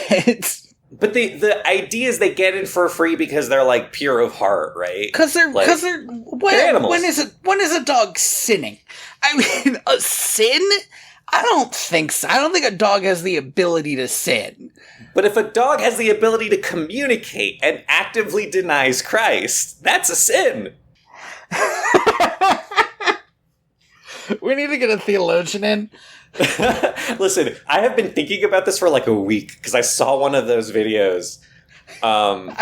Speaker 1: But the idea is they get it for free because they're, like, pure of heart, right?
Speaker 2: Because they're
Speaker 1: animals.
Speaker 2: When is a dog sinning? I mean, a sin? I don't think so. I don't think a dog has the ability to sin.
Speaker 1: But if a dog has the ability to communicate and actively denies Christ, that's a sin.
Speaker 2: We need to get a theologian in.
Speaker 1: Listen, I have been thinking about this for like a week because I saw one of those videos.
Speaker 2: I've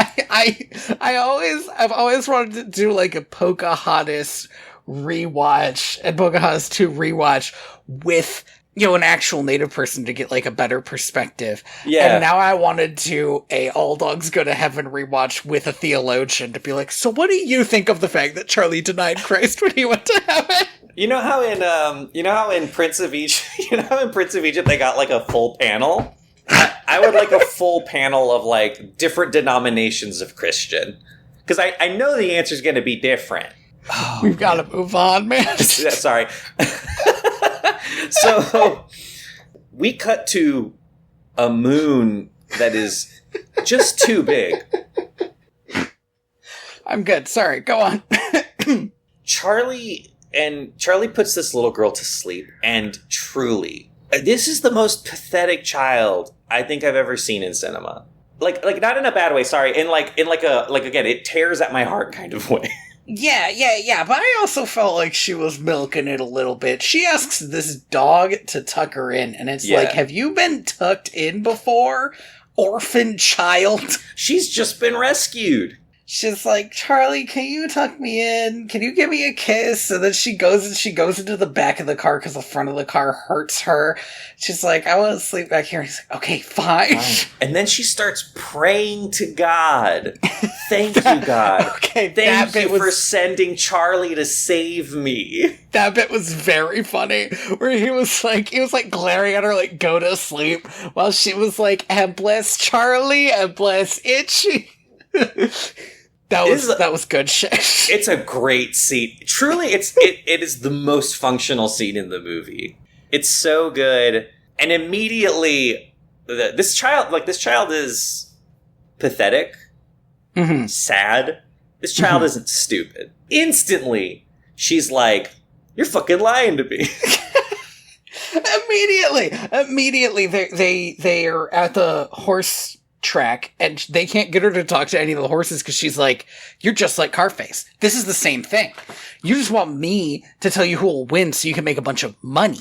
Speaker 2: always wanted to do like a Pocahontas rewatch and Pocahontas 2 rewatch with, you know, an actual native person to get like a better perspective.
Speaker 1: Yeah.
Speaker 2: And now I wanted to a All Dogs Go to Heaven rewatch with a theologian to be like, so what do you think of the fact that Charlie denied Christ when he went to heaven?
Speaker 1: You know how in Prince of Egypt, they got like a full panel? I would like a full panel of like different denominations of Christian. Because I know the answer's going to be different.
Speaker 2: Oh, we've got to move on, man.
Speaker 1: Sorry. So we cut to a moon that is just too big.
Speaker 2: I'm good. Sorry. Go on.
Speaker 1: Charlie puts this little girl to sleep, and truly, this is the most pathetic child I think I've ever seen in cinema. Like not in a bad way, sorry, in like again, it tears at my heart kind of way.
Speaker 2: Yeah, but I also felt like she was milking it a little bit. She asks this dog to tuck her in, and it's like, have you been tucked in before, orphan child?
Speaker 1: She's just been rescued.
Speaker 2: She's like, Charlie, can you tuck me in? Can you give me a kiss? And then she goes into the back of the car because the front of the car hurts her. She's like, I want to sleep back here. And he's like, okay, fine.
Speaker 1: And then she starts praying to God. Thank you, God.
Speaker 2: Okay,
Speaker 1: Thank you for sending Charlie to save me.
Speaker 2: That bit was very funny, where he was like glaring at her like, go to sleep, while she was like, and bless Charlie, and bless Itchy. That was good shit.
Speaker 1: It's a great scene. Truly, it is the most functional scene in the movie. It's so good, and immediately this child is pathetic, sad. This child isn't stupid. Instantly, she's like, "You're fucking lying to me."
Speaker 2: Immediately, they are at the horse track, and they can't get her to talk to any of the horses because she's like, you're just like Carface. This is the same thing. You just want me to tell you who will win so you can make a bunch of money.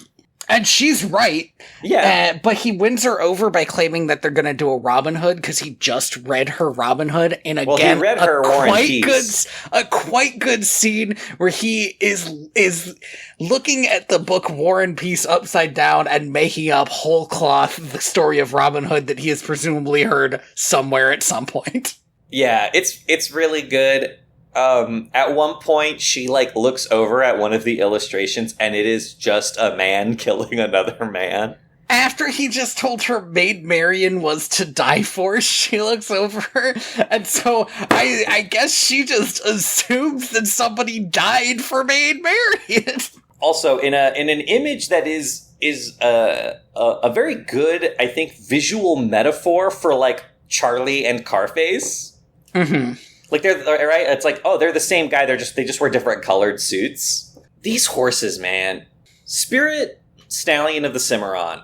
Speaker 2: And she's right.
Speaker 1: Yeah.
Speaker 2: But he wins her over by claiming that they're going to do a Robin Hood because he just read her Robin Hood. And again,
Speaker 1: he read her War and Peace.
Speaker 2: A quite good scene where he is looking at the book War and Peace upside down and making up whole cloth the story of Robin Hood that he has presumably heard somewhere at some point.
Speaker 1: Yeah, it's really good. At one point, she like looks over at one of the illustrations, and it is just a man killing another man.
Speaker 2: After he just told her Maid Marian was to die for, she looks over, and so I guess she just assumes that somebody died for Maid Marian. Also,
Speaker 1: in an image that is a very good, I think, visual metaphor for like Charlie and Carface.
Speaker 2: Mm-hmm.
Speaker 1: Like they're right. It's like, oh, they're the same guy. They just wear different colored suits. These horses, man. Spirit Stallion of the Cimarron.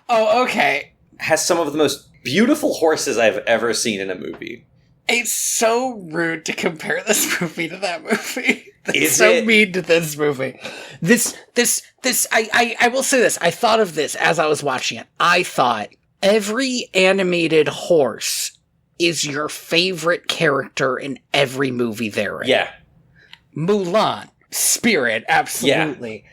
Speaker 2: Oh, okay.
Speaker 1: Has some of the most beautiful horses I've ever seen in a movie.
Speaker 2: It's so rude to compare this movie to that movie.
Speaker 1: Is
Speaker 2: so
Speaker 1: it?
Speaker 2: Mean to this movie. I will say this. I thought of this as I was watching it. I thought every animated horse is your favorite character in every movie they're in.
Speaker 1: Yeah.
Speaker 2: Mulan, Spirit, absolutely.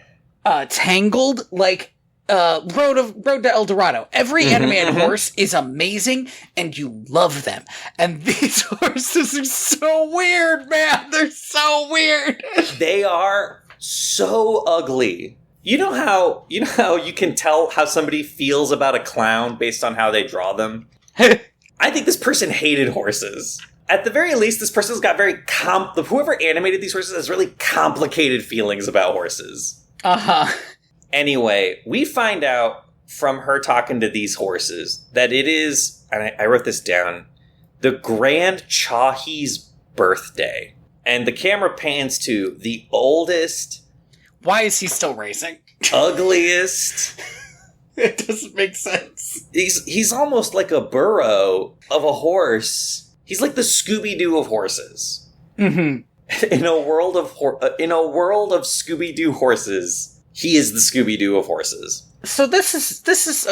Speaker 2: Yeah. Tangled, like Road to El Dorado. Every animated horse is amazing, and you love them. And these horses are so weird, man. They're so weird.
Speaker 1: They are so ugly. You know how you can tell how somebody feels about a clown based on how they draw them? I think this person hated horses. At the very least, this person's got whoever animated these horses has really complicated feelings about horses.
Speaker 2: Uh-huh.
Speaker 1: Anyway, we find out from her talking to these horses that it is, and I wrote this down, the Grand Chahi's birthday. And the camera pans to the oldest...
Speaker 2: Why is he still racing?
Speaker 1: Ugliest...
Speaker 2: It doesn't make sense.
Speaker 1: He's almost like a burro of a horse. He's like the Scooby-Doo of horses.
Speaker 2: Mm-hmm.
Speaker 1: In a world of Scooby-Doo horses, he is the Scooby-Doo of horses.
Speaker 2: So this is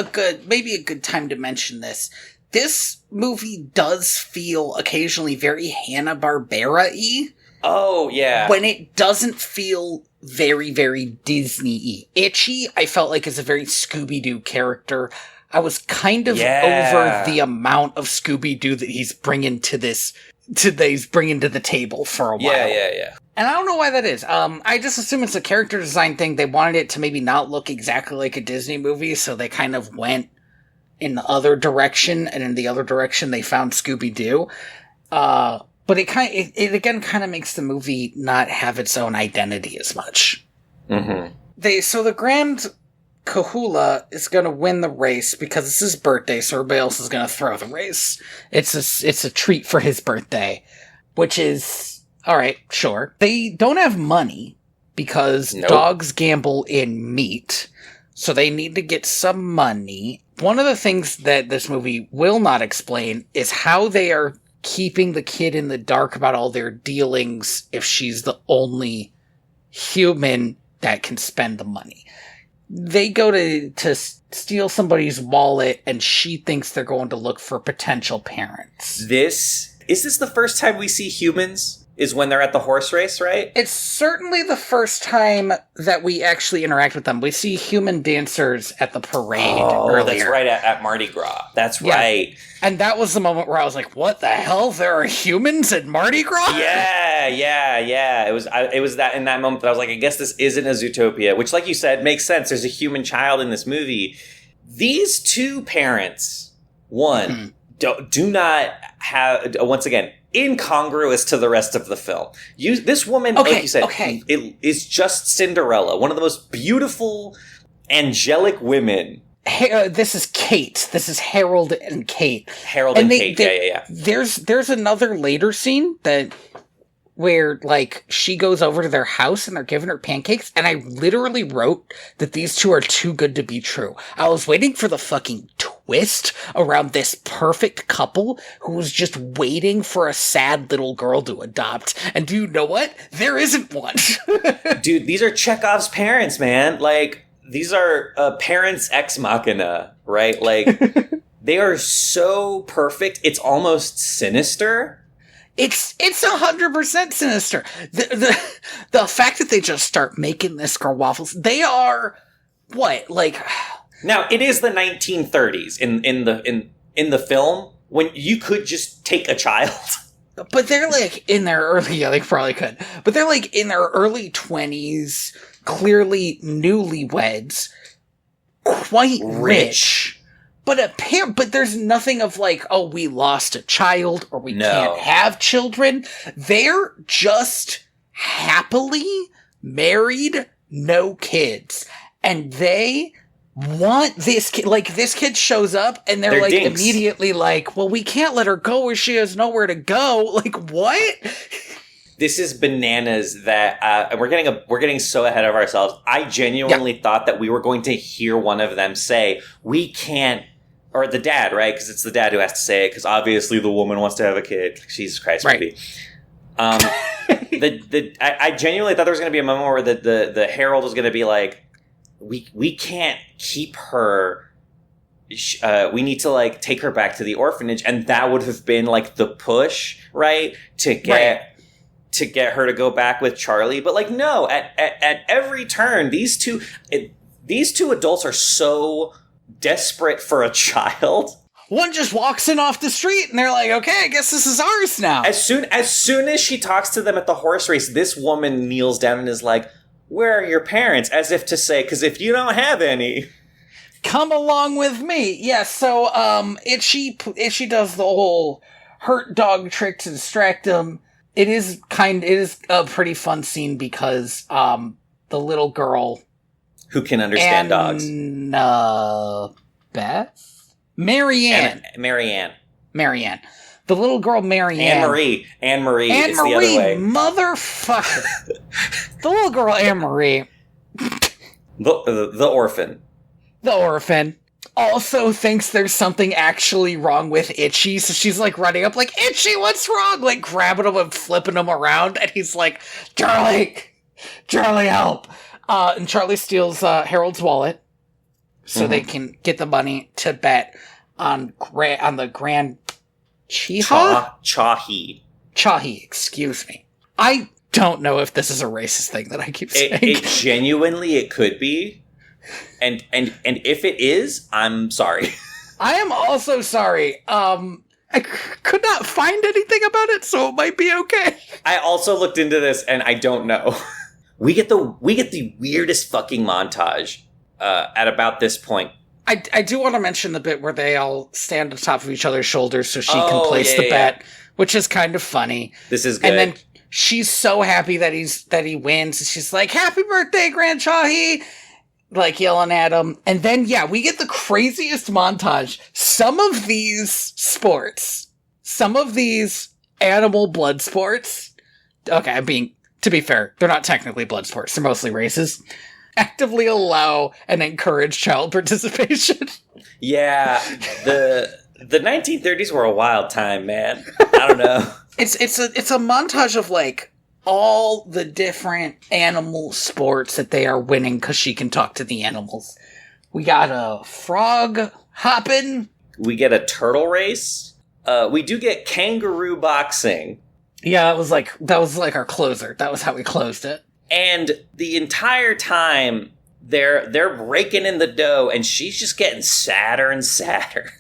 Speaker 2: maybe a good time to mention this. This movie does feel occasionally very Hanna-Barbera-y.
Speaker 1: Oh, yeah.
Speaker 2: When it doesn't feel very, very Disney-y. Itchy, I felt like, is a very Scooby-Doo character. I was kind of over the amount of Scooby-Doo that he's bringing to the table for a while.
Speaker 1: Yeah.
Speaker 2: And I don't know why that is. I just assume it's a character design thing. They wanted it to maybe not look exactly like a Disney movie, so they kind of went in the other direction, and in the other direction they found Scooby-Doo. But it again kind of makes the movie not have its own identity as much.
Speaker 1: Mm-hmm.
Speaker 2: So the Grand Kahula is going to win the race because it's his birthday, so everybody else is going to throw the race. It's a treat for his birthday, which is, alright, sure. They don't have money because dogs gamble in meat, so they need to get some money. One of the things that this movie will not explain is how they are keeping the kid in the dark about all their dealings if she's the only human that can spend the money. They go to steal somebody's wallet, and she thinks they're going to look for potential parents.
Speaker 1: Is this the first time we see humans? Is when they're at the horse race, right?
Speaker 2: It's certainly the first time that we actually interact with them. We see human dancers at the parade earlier.
Speaker 1: That's right, at Mardi Gras. That's right.
Speaker 2: And that was the moment where I was like, what the hell? There are humans at Mardi Gras?
Speaker 1: Yeah. It was that in that moment that I was like, I guess this isn't a Zootopia, which, like you said, makes sense. There's a human child in this movie. These two parents, one, do not have, once again, incongruous to the rest of the film. This woman, like you said, it is just Cinderella, one of the most beautiful, angelic women.
Speaker 2: This is Kate. This is Harold and Kate.
Speaker 1: Kate, yeah.
Speaker 2: There's another later scene where, like, she goes over to their house and they're giving her pancakes, and I literally wrote that these two are too good to be true. I was waiting for the fucking twist around this perfect couple who was just waiting for a sad little girl to adopt. And do you know what? There isn't one.
Speaker 1: Dude, these are Chekhov's parents, man. Like, these are parents ex machina, right? Like, they are so perfect. It's almost sinister.
Speaker 2: It's 100% sinister. The fact that they just start making this girl waffles, they are what? Like,
Speaker 1: now it is the 1930s in the film when you could just take a child.
Speaker 2: But they're like in their early, they probably could. But they're like in their early 20s, clearly newlyweds, quite rich. But there's nothing of like, oh, we lost a child or we can't have children. They're just happily married, no kids. And they want this kid. Like, this kid shows up and they're like dinks. Immediately like, well, we can't let her go where she has nowhere to go. Like, what?
Speaker 1: This is bananas that, and we're getting so ahead of ourselves. I genuinely thought that we were going to hear one of them say, we can't, or the dad, right? Because it's the dad who has to say it, because obviously the woman wants to have a kid. Jesus Christ, maybe. I genuinely thought there was going to be a moment where the Herald was going to be like, we can't keep her. We need to like take her back to the orphanage, and that would have been like the push, right? To get her to go back with Charlie. But like, no, at every turn, these two adults are so desperate for a child.
Speaker 2: One just walks in off the street and they're like, okay, I guess this is ours now.
Speaker 1: As soon as she talks to them at the horse race, this woman kneels down and is like, where are your parents? As if to say, because if you don't have any,
Speaker 2: come along with me. Yeah, so Itchy does the whole hurt dog trick to distract them. It is a pretty fun scene because the little girl
Speaker 1: who can understand dogs.
Speaker 2: Beth? Marianne.
Speaker 1: Marianne.
Speaker 2: The little girl Marianne.
Speaker 1: Anne-Marie. It's the other way.
Speaker 2: Motherfucker. The little girl Anne-Marie.
Speaker 1: The orphan.
Speaker 2: The orphan. Also thinks there's something actually wrong with Itchy, so she's like running up like, Itchy, what's wrong? Like grabbing him and flipping him around, and he's like, Charlie, help. And Charlie steals Harold's wallet so they can get the money to bet on the Grand
Speaker 1: Chahi,
Speaker 2: excuse me. I don't know if this is a racist thing that I keep saying.
Speaker 1: It genuinely, it could be. And if it is, I'm sorry.
Speaker 2: I am also sorry. I could not find anything about it, so it might be okay.
Speaker 1: I also looked into this, and I don't know. We get the weirdest fucking montage at about this point.
Speaker 2: I do want to mention the bit where they all stand on top of each other's shoulders so she can place the bet, which is kind of funny.
Speaker 1: This is good.
Speaker 2: And then she's so happy that he wins. She's like, "Happy birthday, Grand Chahi!" Like yelling at him. And then, we get the craziest montage. Some of these animal blood sports, okay, to be fair, they're not technically blood sports. They're mostly races. Actively allow and encourage child participation.
Speaker 1: Yeah, the 1930s were a wild time, man. I don't know.
Speaker 2: It's a montage of like all the different animal sports that they are winning because she can talk to the animals. We got a frog hopping.
Speaker 1: We get a turtle race. We do get kangaroo boxing.
Speaker 2: Yeah, that was like our closer. That was how we closed it.
Speaker 1: And the entire time they're raking in the dough, and she's just getting sadder and sadder.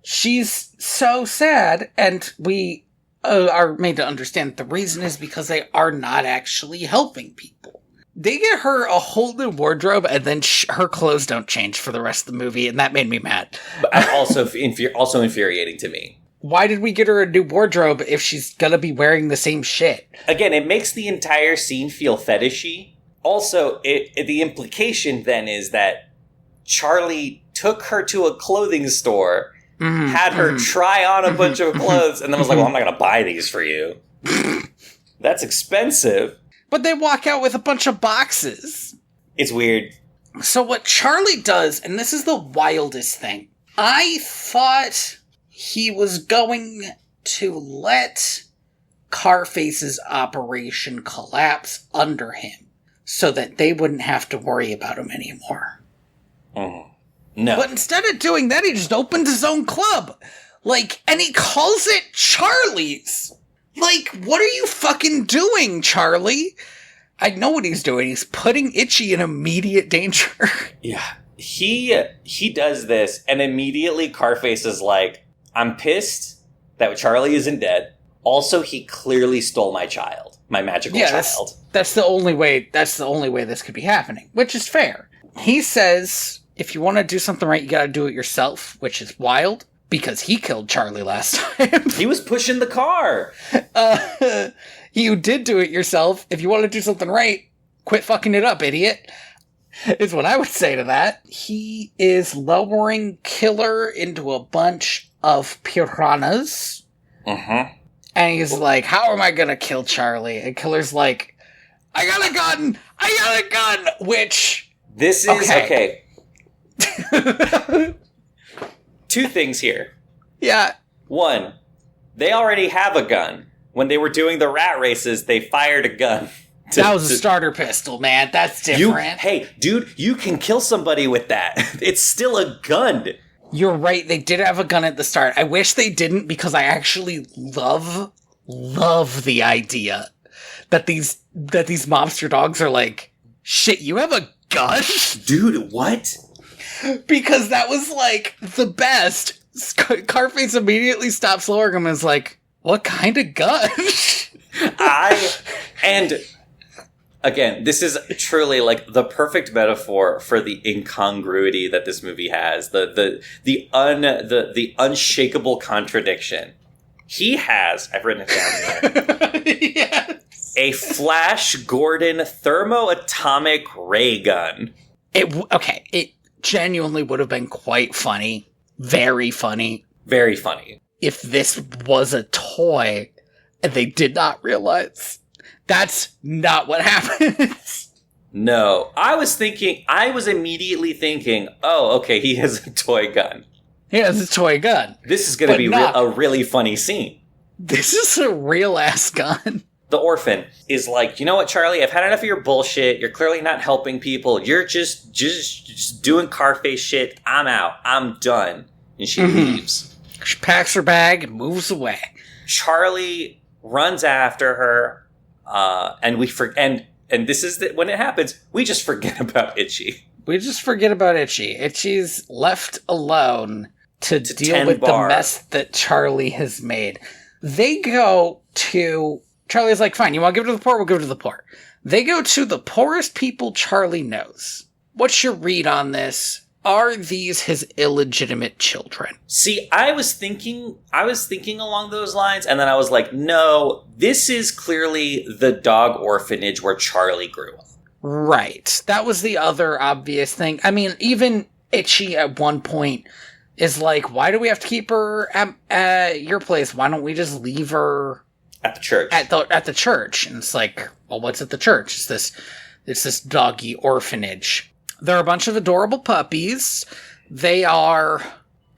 Speaker 1: She's
Speaker 2: so sad, and we are made to understand that the reason is because they are not actually helping people. They get her a whole new wardrobe, and then her clothes don't change for the rest of the movie, and that made me mad.
Speaker 1: But also infuriating to me.
Speaker 2: Why did we get her a new wardrobe if she's gonna be wearing the same shit?
Speaker 1: Again, it makes the entire scene feel fetishy. Also, the implication then is that Charlie took her to a clothing store, had her try on a bunch of clothes, and then was like, well, I'm not gonna buy these for you. That's expensive.
Speaker 2: But they walk out with a bunch of boxes.
Speaker 1: It's weird.
Speaker 2: So what Charlie does, and this is the wildest thing, I thought he was going to let Carface's operation collapse under him so that they wouldn't have to worry about him anymore.
Speaker 1: No.
Speaker 2: But instead of doing that, he just opened his own club. And he calls it Charlie's. What are you fucking doing, Charlie? I know what he's doing. He's putting Itchy in immediate danger.
Speaker 1: Yeah. He does this, and immediately Carface is like, I'm pissed that Charlie isn't dead. Also, he clearly stole my child. My magical child.
Speaker 2: That's the only way this could be happening, which is fair. He says, if you want to do something right, you gotta do it yourself, which is wild, because he killed Charlie last time.
Speaker 1: He was pushing the car.
Speaker 2: You did do it yourself. If you want to do something right, quit fucking it up, idiot. Is what I would say to that. He is lowering Killer into a bunch of piranhas. And he's like, how am I gonna kill Charlie? And Killer's like, I got a gun! Which...
Speaker 1: This is... Okay. Two things here.
Speaker 2: Yeah.
Speaker 1: One, they already have a gun. When they were doing the rat races, they fired a gun.
Speaker 2: That was a starter pistol, man. That's different.
Speaker 1: Hey, dude, you can kill somebody with that. It's still a gun.
Speaker 2: You're right, they did have a gun at the start. I wish they didn't, because I actually love the idea that these mobster dogs are like, shit, you have a gun?
Speaker 1: Dude, what?
Speaker 2: Because that was like the best. Carface immediately stops lowering him and is like, what kind of gun?
Speaker 1: And again, this is truly like the perfect metaphor for the incongruity that this movie has. The unshakable contradiction. He has, I've written it down here.
Speaker 2: Yes.
Speaker 1: A Flash Gordon thermoatomic ray gun.
Speaker 2: It genuinely would have been quite funny. Very funny.
Speaker 1: Very funny.
Speaker 2: If this was a toy and they did not realize. That's not what happens.
Speaker 1: No. I was immediately thinking, oh, okay, he has a toy gun.
Speaker 2: He has a toy gun.
Speaker 1: This is going to be a really funny scene.
Speaker 2: This is a real-ass gun.
Speaker 1: The orphan is like, you know what, Charlie? I've had enough of your bullshit. You're clearly not helping people. You're just doing Carface shit. I'm out. I'm done. And she leaves.
Speaker 2: She packs her bag and moves away.
Speaker 1: Charlie runs after her, and this is when it happens. We just forget about Itchy.
Speaker 2: Itchy's left alone to deal with the mess that Charlie has made. They go to... Charlie's like, fine, you want to give it to the poor? We'll give it to the poor. They go to the poorest people Charlie knows. What's your read on this? Are these his illegitimate children?
Speaker 1: See, I was thinking along those lines, and then I was like, no, this is clearly the dog orphanage where Charlie grew up.
Speaker 2: Right. That was the other obvious thing. I mean, even Itchy at one point is like, why do we have to keep her at your place? Why don't we just leave her
Speaker 1: at the church?
Speaker 2: At the church. And it's like, well, what's at the church? It's this doggy orphanage. There are a bunch of adorable puppies. They are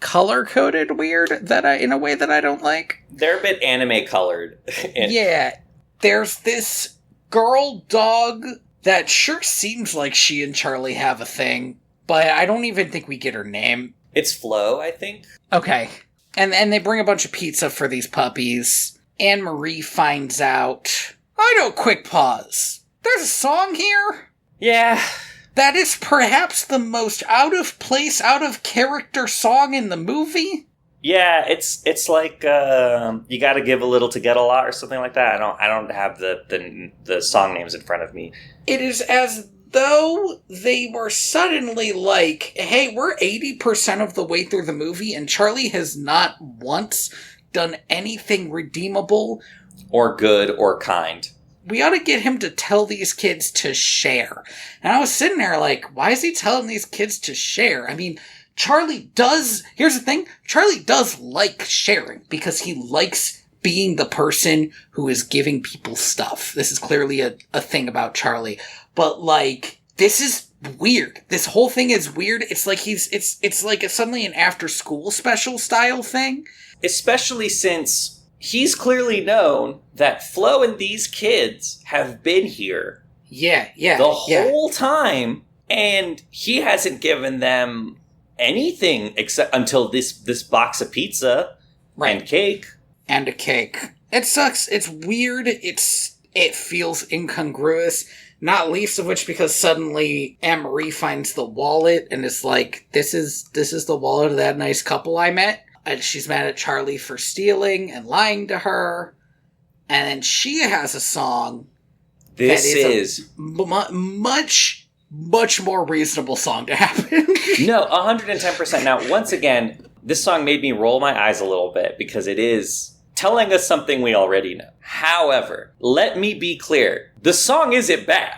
Speaker 2: color-coded weird in a way that I don't like.
Speaker 1: They're a bit anime colored.
Speaker 2: Yeah. There's this girl dog that sure seems like she and Charlie have a thing, but I don't even think we get her name.
Speaker 1: It's Flo, I think.
Speaker 2: Okay. And they bring a bunch of pizza for these puppies. Anne-Marie finds out... I know, quick pause. There's a song here?
Speaker 1: Yeah.
Speaker 2: That is perhaps the most out-of-place, out-of-character song in the movie?
Speaker 1: Yeah, it's like you gotta give a little to get a lot or something like that. I don't have the song names in front of me.
Speaker 2: It is as though they were suddenly like, hey, we're 80% of the way through the movie and Charlie has not once done anything redeemable.
Speaker 1: Or good or kind.
Speaker 2: We ought to get him to tell these kids to share. And I was sitting there like, why is he telling these kids to share? I mean, Charlie does... Here's the thing. Charlie does like sharing because he likes being the person who is giving people stuff. This is clearly a thing about Charlie. But, like, this is weird. This whole thing is weird. It's like it's like suddenly an after-school special style thing.
Speaker 1: Especially since he's clearly known that Flo and these kids have been here.
Speaker 2: Yeah.
Speaker 1: The whole time. And he hasn't given them anything except until this box of pizza and cake.
Speaker 2: And a cake. It sucks. It's weird. It feels incongruous. Not least of which because suddenly Anne-Marie finds the wallet and is like, this is the wallet of that nice couple I met. And she's mad at Charlie for stealing and lying to her. And then she has a song.
Speaker 1: This is
Speaker 2: much more reasonable song to happen.
Speaker 1: No, 110%. Now, once again, this song made me roll my eyes a little bit because it is telling us something we already know. However, let me be clear. The song isn't bad.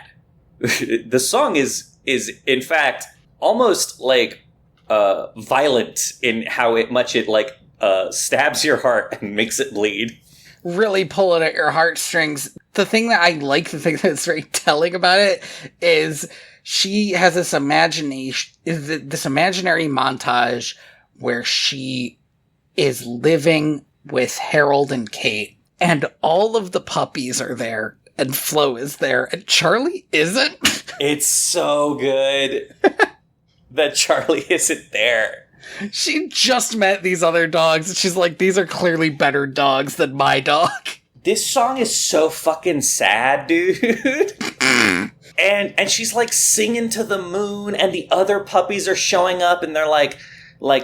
Speaker 1: The song is in fact almost like violent in how much it stabs your heart and makes it bleed.
Speaker 2: Really pulling at your heartstrings. The thing that I like, the thing that's very telling about it, is she has this imaginary montage where she is living with Harold and Kate, and all of the puppies are there, and Flo is there, and Charlie isn't.
Speaker 1: It's so good that Charlie isn't there.
Speaker 2: She just met these other dogs, and she's like, these are clearly better dogs than my dog.
Speaker 1: This song is so fucking sad, dude. And she's like singing to the moon, and the other puppies are showing up, and they're like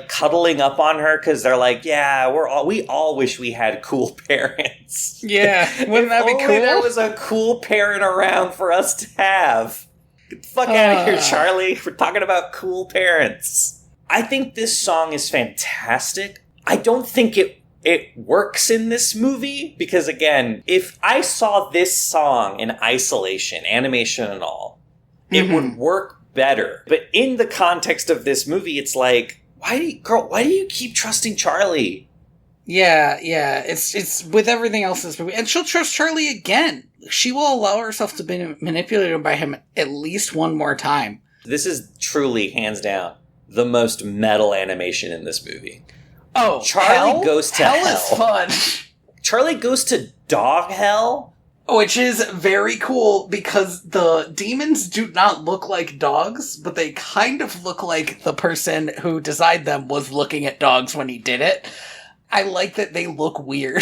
Speaker 1: cuddling up on her because they're like, yeah, we all wish we had cool parents.
Speaker 2: Yeah, wouldn't that be cool?
Speaker 1: There was a cool parent around for us to have. Get the fuck out of here, Charlie. We're talking about cool parents. I think this song is fantastic. I don't think it works in this movie because, again, if I saw this song in isolation, animation and all, it would work better. But in the context of this movie, it's like, why do you keep trusting Charlie?
Speaker 2: Yeah. It's with everything else in this movie. And she'll trust Charlie again. She will allow herself to be manipulated by him at least one more time.
Speaker 1: This is truly, hands down, the most metal animation in this movie.
Speaker 2: Oh,
Speaker 1: Charlie goes to hell.
Speaker 2: Hell is fun.
Speaker 1: Charlie goes to dog hell.
Speaker 2: Which is very cool because the demons do not look like dogs, but they kind of look like the person who designed them was looking at dogs when he did it. I like that they look weird.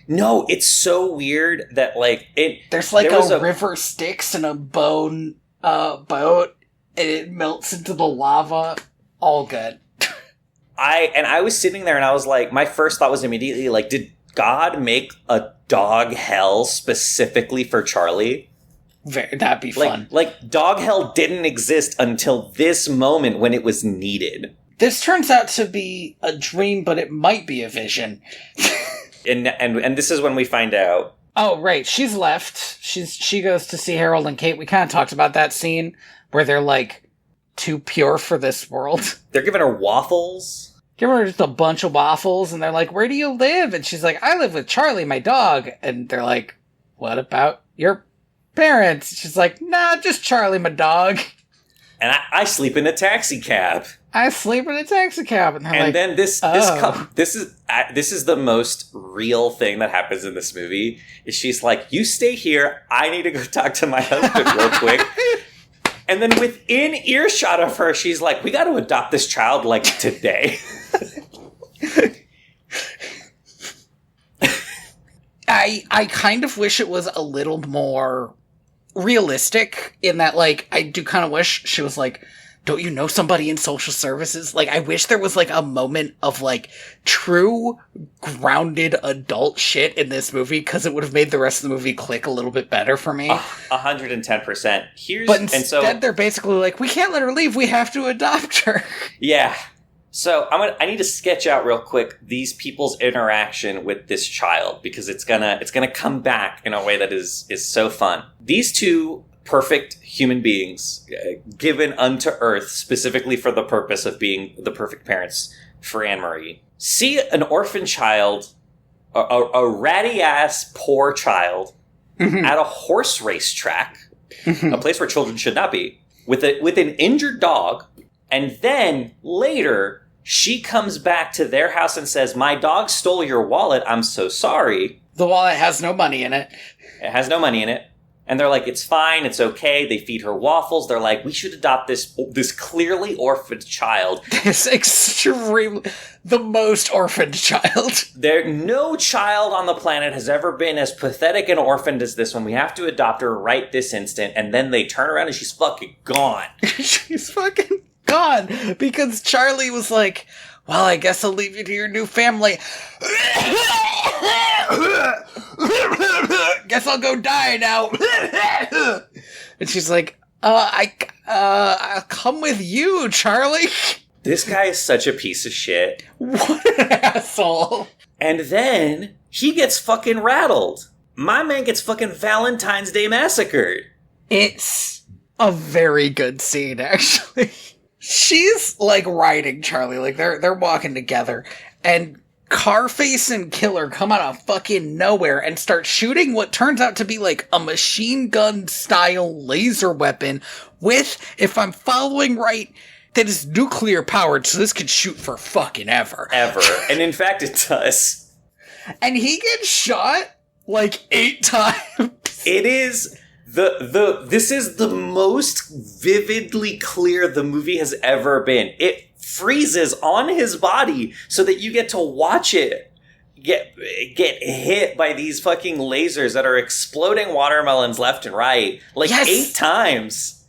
Speaker 1: No, it's so weird that, like,
Speaker 2: there's like a river Styx and a bone boat, and it melts into the lava. All good.
Speaker 1: I was sitting there and I was like, my first thought was immediately like, did God make a dog hell specifically for Charlie?
Speaker 2: That'd be fun.
Speaker 1: Like dog hell didn't exist until this moment when it was needed.
Speaker 2: This turns out to be a dream, but it might be a vision.
Speaker 1: and this is when we find out.
Speaker 2: Oh, right. She's left. She goes to see Harold and Kate. We kind of talked about that scene where they're like too pure for this world.
Speaker 1: They're giving her waffles.
Speaker 2: Give her just a bunch of waffles, and they're like, where do you live? And she's like, I live with Charlie, my dog. And they're like, what about your parents? She's like, nah, just Charlie, my dog.
Speaker 1: And I sleep in a taxi cab.
Speaker 2: I sleep in a taxi cab. And
Speaker 1: then this is the most real thing that happens in this movie. Is she's like, you stay here. I need to go talk to my husband real quick. And then within earshot of her, she's like, we got to adopt this child, like, today.
Speaker 2: I kind of wish it was a little more realistic in that, like, I do kind of wish she was like, don't you know somebody in social services? Like, I wish there was, like, a moment of, like, true, grounded adult shit in this movie, because it would have made the rest of the movie click a little bit better for me.
Speaker 1: 110%.
Speaker 2: But instead, they're basically like, we can't let her leave, we have to adopt her.
Speaker 1: Yeah. So I need to sketch out real quick these people's interaction with this child, because it's gonna come back in a way that is so fun. These two perfect human beings given unto Earth specifically for the purpose of being the perfect parents for Anne-Marie see an orphan child, a ratty-ass poor child, at a horse race track, a place where children should not be, with an injured dog, and then later she comes back to their house and says, my dog stole your wallet, I'm so sorry.
Speaker 2: The wallet has no money in it.
Speaker 1: It has no money in it. And they're like, it's fine, it's okay. They feed her waffles. They're like, we should adopt this clearly orphaned child.
Speaker 2: The most orphaned child.
Speaker 1: No child on the planet has ever been as pathetic and orphaned as this one. We have to adopt her right this instant. And then they turn around and she's fucking gone.
Speaker 2: She's fucking gone. Because Charlie was like, well, I guess I'll leave you to your new family. Guess I'll go die now. And she's like, I'll come with you, Charlie.
Speaker 1: This guy is such a piece of shit.
Speaker 2: What an asshole.
Speaker 1: And then he gets fucking rattled. My man gets fucking Valentine's Day massacred.
Speaker 2: It's a very good scene, actually. She's, like, riding Charlie. Like, they're walking together. And Carface and Killer come out of fucking nowhere and start shooting what turns out to be, like, a machine gun-style laser weapon with, if I'm following right, that is nuclear-powered, so this could shoot for fucking ever.
Speaker 1: Ever. And in fact, it does.
Speaker 2: And he gets shot, like, 8 times.
Speaker 1: It is... This is the most vividly clear the movie has ever been. It freezes on his body so that you get to watch it get hit by these fucking lasers that are exploding watermelons left and right. Like, yes! 8 times.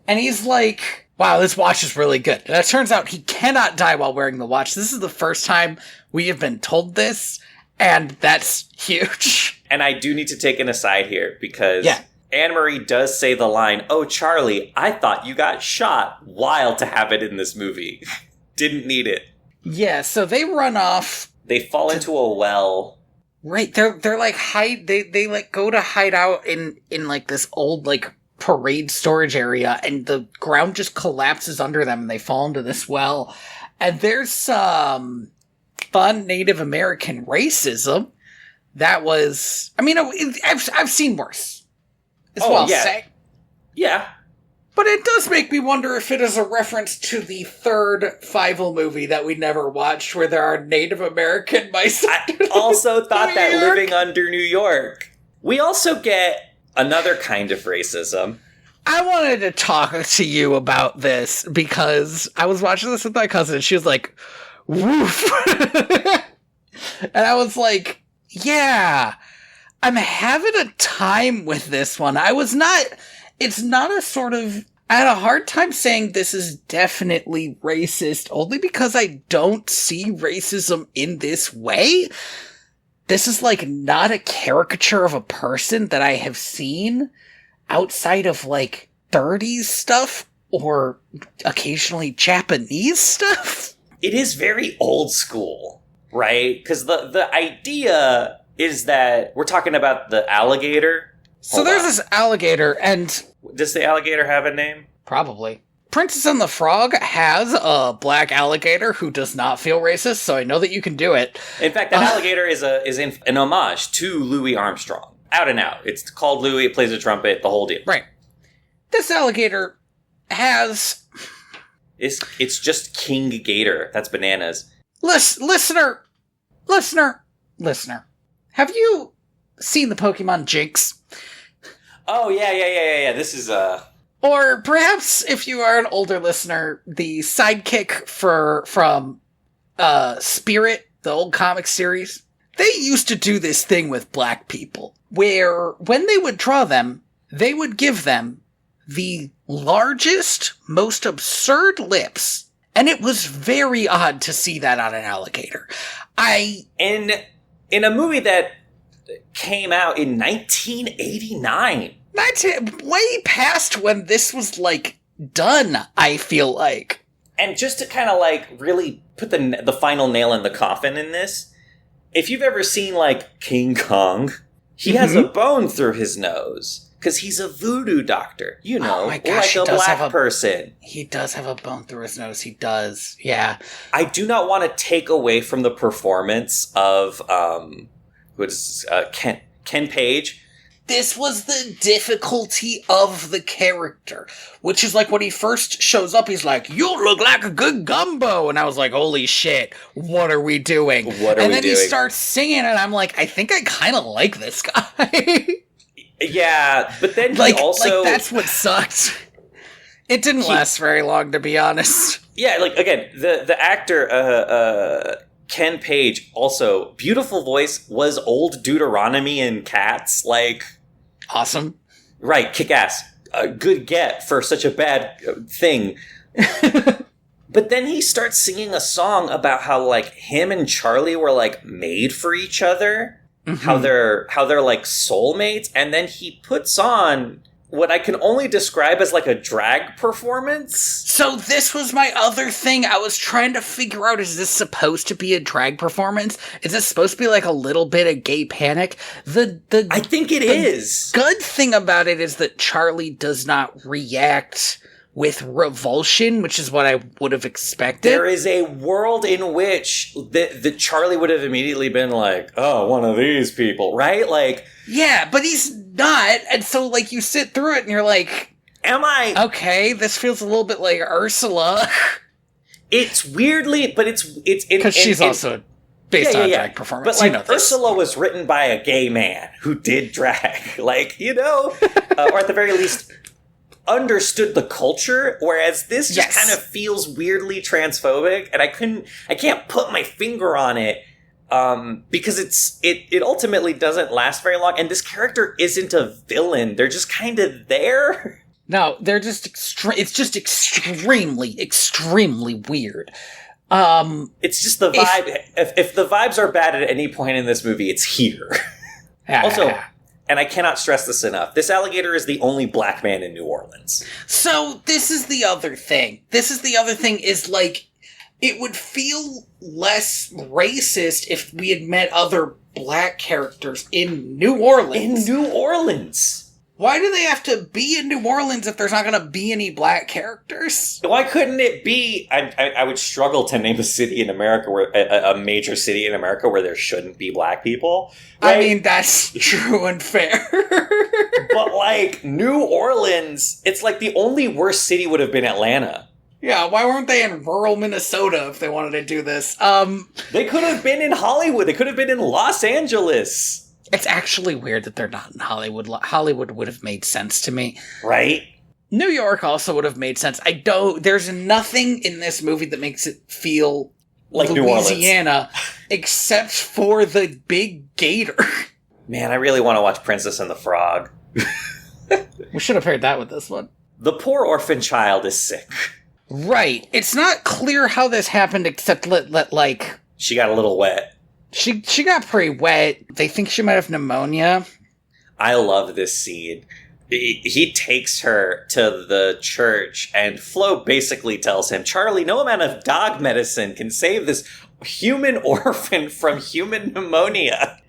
Speaker 2: And he's like, wow, this watch is really good. And it turns out he cannot die while wearing the watch. This is the first time we have been told this, and that's huge.
Speaker 1: And I do need to take an aside here, because... yeah. Anne-Marie does say the line, oh, Charlie, I thought you got shot. Wild to have it in this movie. Didn't need it.
Speaker 2: Yeah, so they run off.
Speaker 1: They fall into a well.
Speaker 2: Right, they're like they like go to hide out in like this old like parade storage area, and the ground just collapses under them, and they fall into this well. And there's some fun Native American racism that was... I mean, I've seen worse. As well, say.
Speaker 1: Yeah.
Speaker 2: But it does make me wonder if it is a reference to the third Fievel movie that we never watched, where there are Native American mice.
Speaker 1: I also thought that living under New York. We also get another kind of racism.
Speaker 2: I wanted to talk to you about this because I was watching this with my cousin, and she was like, woof. And I was like, yeah, I'm having a time with this one. It's not a sort of... I had a hard time saying this is definitely racist, only because I don't see racism in this way. This is, like, not a caricature of a person that I have seen outside of, like, 30s stuff or occasionally Japanese stuff.
Speaker 1: It is very old school, right? Because the idea is that we're talking about the alligator.
Speaker 2: So there's this alligator, and...
Speaker 1: Does the alligator have a name?
Speaker 2: Probably. Princess and the Frog has a black alligator who does not feel racist, so I know that you can do it.
Speaker 1: In fact, that alligator is an homage to Louis Armstrong. Out and out. It's called Louis, it plays a trumpet, the whole deal.
Speaker 2: Right. This alligator has...
Speaker 1: It's just King Gator. That's bananas.
Speaker 2: Listener. Have you seen the Pokemon Jinx?
Speaker 1: Oh, yeah. This is,
Speaker 2: Or perhaps, if you are an older listener, the sidekick from Spirit, the old comic series. They used to do this thing with black people, where when they would draw them, they would give them the largest, most absurd lips, and it was very odd to see that on an alligator.
Speaker 1: In a movie that came out in 1989.
Speaker 2: Way past when this was, like, done, I feel like.
Speaker 1: And just to kind of, like, really put the final nail in the coffin in this, if you've ever seen, like, King Kong, he has a bone through his nose. Because he's a voodoo doctor, you know, like a black person. He
Speaker 2: does have a bone through his nose. He does, yeah.
Speaker 1: I do not want to take away from the performance of Ken Page.
Speaker 2: This was the difficulty of the character, which is like when he first shows up, he's like, "You look like a good gumbo," and I was like, "Holy shit, what are we doing?" And then he starts singing, and I'm like, I think I kind of like this guy.
Speaker 1: Yeah, but then he also...
Speaker 2: that's what sucked. It didn't last very long, to be honest.
Speaker 1: Yeah, like, again, the actor, Ken Page, also, beautiful voice, was old Deuteronomy in Cats, like...
Speaker 2: Awesome.
Speaker 1: Right, kick-ass. A good get for such a bad thing. But then he starts singing a song about how, like, him and Charlie were, like, made for each other. How they're like soulmates, and then he puts on what I can only describe as like a drag performance.
Speaker 2: So this was my other thing. I was trying to figure out, is this supposed to be a drag performance? Is this supposed to be like a little bit of gay panic?
Speaker 1: I think it is.
Speaker 2: Good thing about it is that Charlie does not react with revulsion, which is what I would have expected.
Speaker 1: There is a world in which the Charlie would have immediately been like, "Oh, one of these people," right? Like,
Speaker 2: yeah, but he's not, and so like you sit through it and you're like,
Speaker 1: "Am I
Speaker 2: okay? This feels a little bit like Ursula."
Speaker 1: It's weirdly, but it's
Speaker 2: because she's also based on a drag performance.
Speaker 1: But like Ursula was written by a gay man who did drag, like or at the very least understood the culture, whereas this just kind of feels weirdly transphobic, and I can't put my finger on it because it ultimately doesn't last very long, and this character isn't a villain. They're just kind of there.
Speaker 2: No, they're just it's just extremely weird.
Speaker 1: It's just the vibe. If the vibes are bad at any point in this movie, it's here. Also, and I cannot stress this enough, this alligator is the only black man in New Orleans.
Speaker 2: So this is the other thing. Is like, it would feel less racist if we had met other black characters in New Orleans. Why do they have to be in New Orleans if there's not going to be any black characters?
Speaker 1: Why couldn't it be? I would struggle to name a city in America where a major city in America where there shouldn't be black people. Right?
Speaker 2: I mean, that's true and fair.
Speaker 1: But like New Orleans, it's like the only worst city would have been Atlanta.
Speaker 2: Yeah, why weren't they in rural Minnesota if they wanted to do this?
Speaker 1: They could have been in Hollywood. They could have been in Los Angeles.
Speaker 2: It's actually weird that they're not in Hollywood. Hollywood would have made sense to me.
Speaker 1: Right?
Speaker 2: New York also would have made sense. There's nothing in this movie that makes it feel
Speaker 1: like
Speaker 2: Louisiana except for the big gator.
Speaker 1: Man, I really want to watch Princess and the Frog.
Speaker 2: We should have paired that with this one.
Speaker 1: The poor orphan child is sick.
Speaker 2: Right. It's not clear how this happened except like...
Speaker 1: She got a little wet.
Speaker 2: She got pretty wet. They think she might have pneumonia.
Speaker 1: I love this scene. He takes her to the church, and Flo basically tells him, Charlie, no amount of dog medicine can save this human orphan from human pneumonia.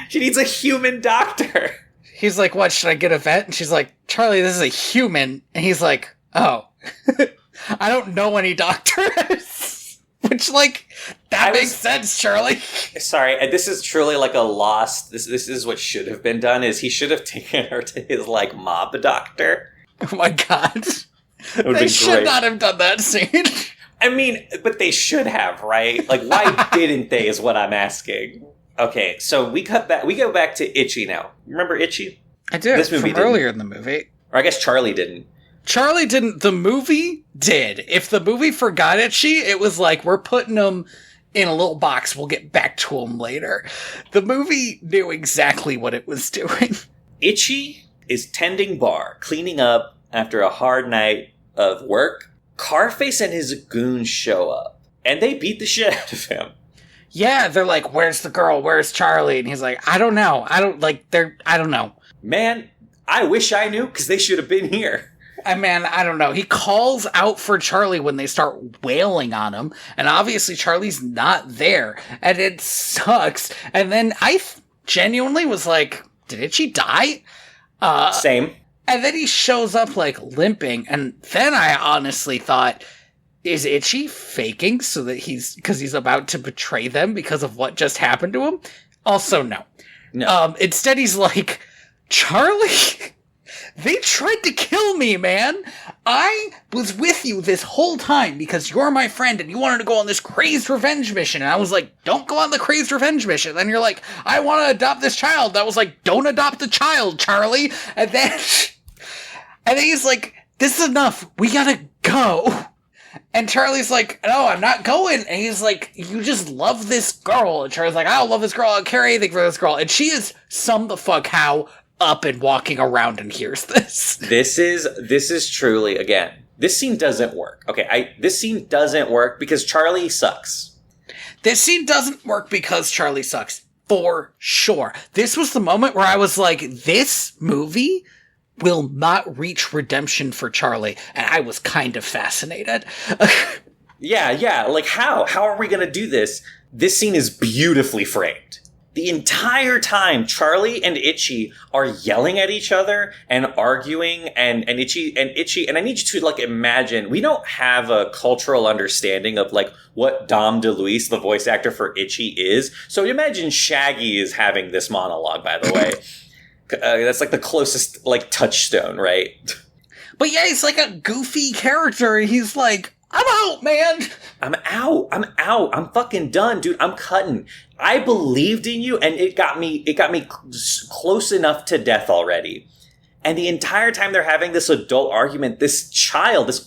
Speaker 1: She needs a human doctor.
Speaker 2: He's like, what, should I get a vet? And she's like, Charlie, this is a human. And he's like, oh, I don't know any doctors. Which, like, that makes sense, Charlie.
Speaker 1: Sorry, this is truly like a lost... This is what should have been done, is he should have taken her to his, like, mob doctor.
Speaker 2: Oh my god. They should not have done that scene.
Speaker 1: I mean, but they should have, right? Like, why didn't they, is what I'm asking. Okay, so we go back to Itchy now. Remember Itchy?
Speaker 2: I do, this movie from earlier in the movie.
Speaker 1: Or I guess Charlie didn't.
Speaker 2: Charlie didn't. The movie did. If the movie forgot Itchy, it was like, we're putting him in a little box. We'll get back to him later. The movie knew exactly what it was doing. Itchy
Speaker 1: is tending bar, cleaning up after a hard night of work. Carface and his goons show up, and they beat the shit out of him.
Speaker 2: Yeah, they're like, where's the girl? Where's Charlie? And he's like, I don't know. I don't know.
Speaker 1: Man, I wish I knew, because they should have been here.
Speaker 2: I don't know. He calls out for Charlie when they start wailing on him, and obviously Charlie's not there, and it sucks. And then I genuinely was like, did Itchy die?
Speaker 1: Same.
Speaker 2: And then he shows up, like, limping, and then I honestly thought, is Itchy faking so that because he's about to betray them because of what just happened to him? Also, no. Instead, he's like, Charlie... They tried to kill me, man. I was with you this whole time because you're my friend and you wanted to go on this crazed revenge mission. And I was like, don't go on the crazed revenge mission. And you're like, I want to adopt this child. And I was like, don't adopt the child, Charlie. And then he's like, this is enough. We gotta go. And Charlie's like, no, I'm not going. And he's like, you just love this girl. And Charlie's like, I don't love this girl. I don't care anything for this girl. And she is some the fuck how up and walking around and hears this.
Speaker 1: This is truly, again, this scene doesn't work. Okay, this scene doesn't work because Charlie sucks.
Speaker 2: This scene doesn't work because Charlie sucks, for sure. This was the moment where I was like, this movie will not reach redemption for Charlie, and I was kind of fascinated.
Speaker 1: Yeah, like how? How are we gonna do this? This scene is beautifully framed. The entire time, Charlie and Itchy are yelling at each other and arguing, and Itchy, and I need you to, like, imagine, we don't have a cultural understanding of, like, what Dom DeLuise, the voice actor for Itchy, is. So imagine Shaggy is having this monologue, by the way. That's, like, the closest, like, touchstone, right?
Speaker 2: But yeah, he's like a goofy character. He's like, I'm out, man.
Speaker 1: I'm out. I'm fucking done, dude. I'm cutting. I believed in you, and it got me close enough to death already. And the entire time they're having this adult argument, this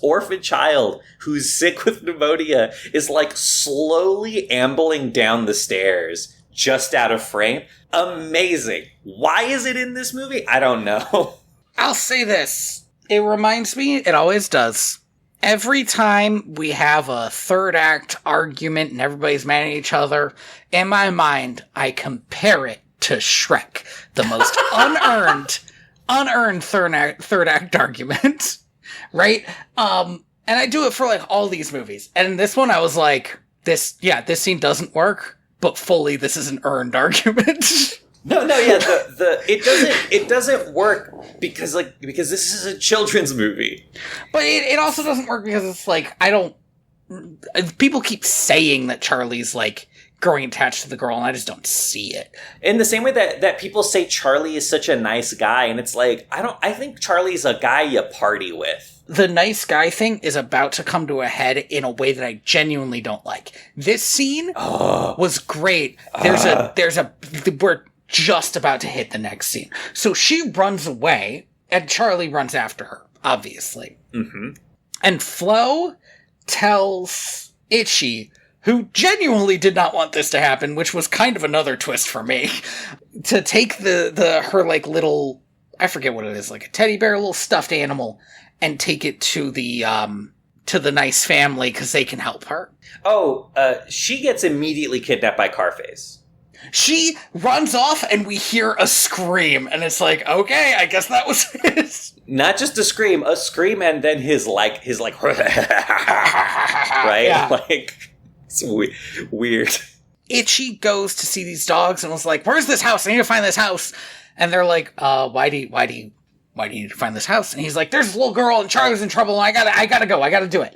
Speaker 1: orphan child who's sick with pneumonia is, like, slowly ambling down the stairs just out of frame. Amazing. Why is it in this movie? I don't know.
Speaker 2: I'll say this. It reminds me, it always does. Every time we have a third act argument and everybody's mad at each other, in my mind, I compare it to Shrek, the most unearned third act argument, right? And I do it for, like, all these movies. And in this one, I was like, this scene doesn't work, but fully this is an earned argument.
Speaker 1: Yeah, it doesn't work because this is a children's movie.
Speaker 2: But it also doesn't work because it's like, people keep saying that Charlie's like growing attached to the girl, and I just don't see it.
Speaker 1: In the same way that people say Charlie is such a nice guy, and it's like, I think Charlie's a guy you party with.
Speaker 2: The nice guy thing is about to come to a head in a way that I genuinely don't like. This scene was great. We're just about to hit the next scene. So she runs away, and Charlie runs after her, obviously.
Speaker 1: Mm-hmm.
Speaker 2: And Flo tells Itchy, who genuinely did not want this to happen, which was kind of another twist for me, to take her like little, I forget what it is, like a teddy bear, little stuffed animal, and take it to the nice family because they can help her.
Speaker 1: She gets immediately kidnapped by Carface.
Speaker 2: She runs off and we hear a scream, and it's like, okay, I guess that was his.
Speaker 1: Not just a scream and then his right?
Speaker 2: Yeah.
Speaker 1: Like, it's weird.
Speaker 2: Itchy goes to see these dogs and was like, where's this house? I need to find this house. And they're like, why do you need to find this house? And he's like, there's a little girl and Charlie's in trouble and I gotta go. I gotta do it.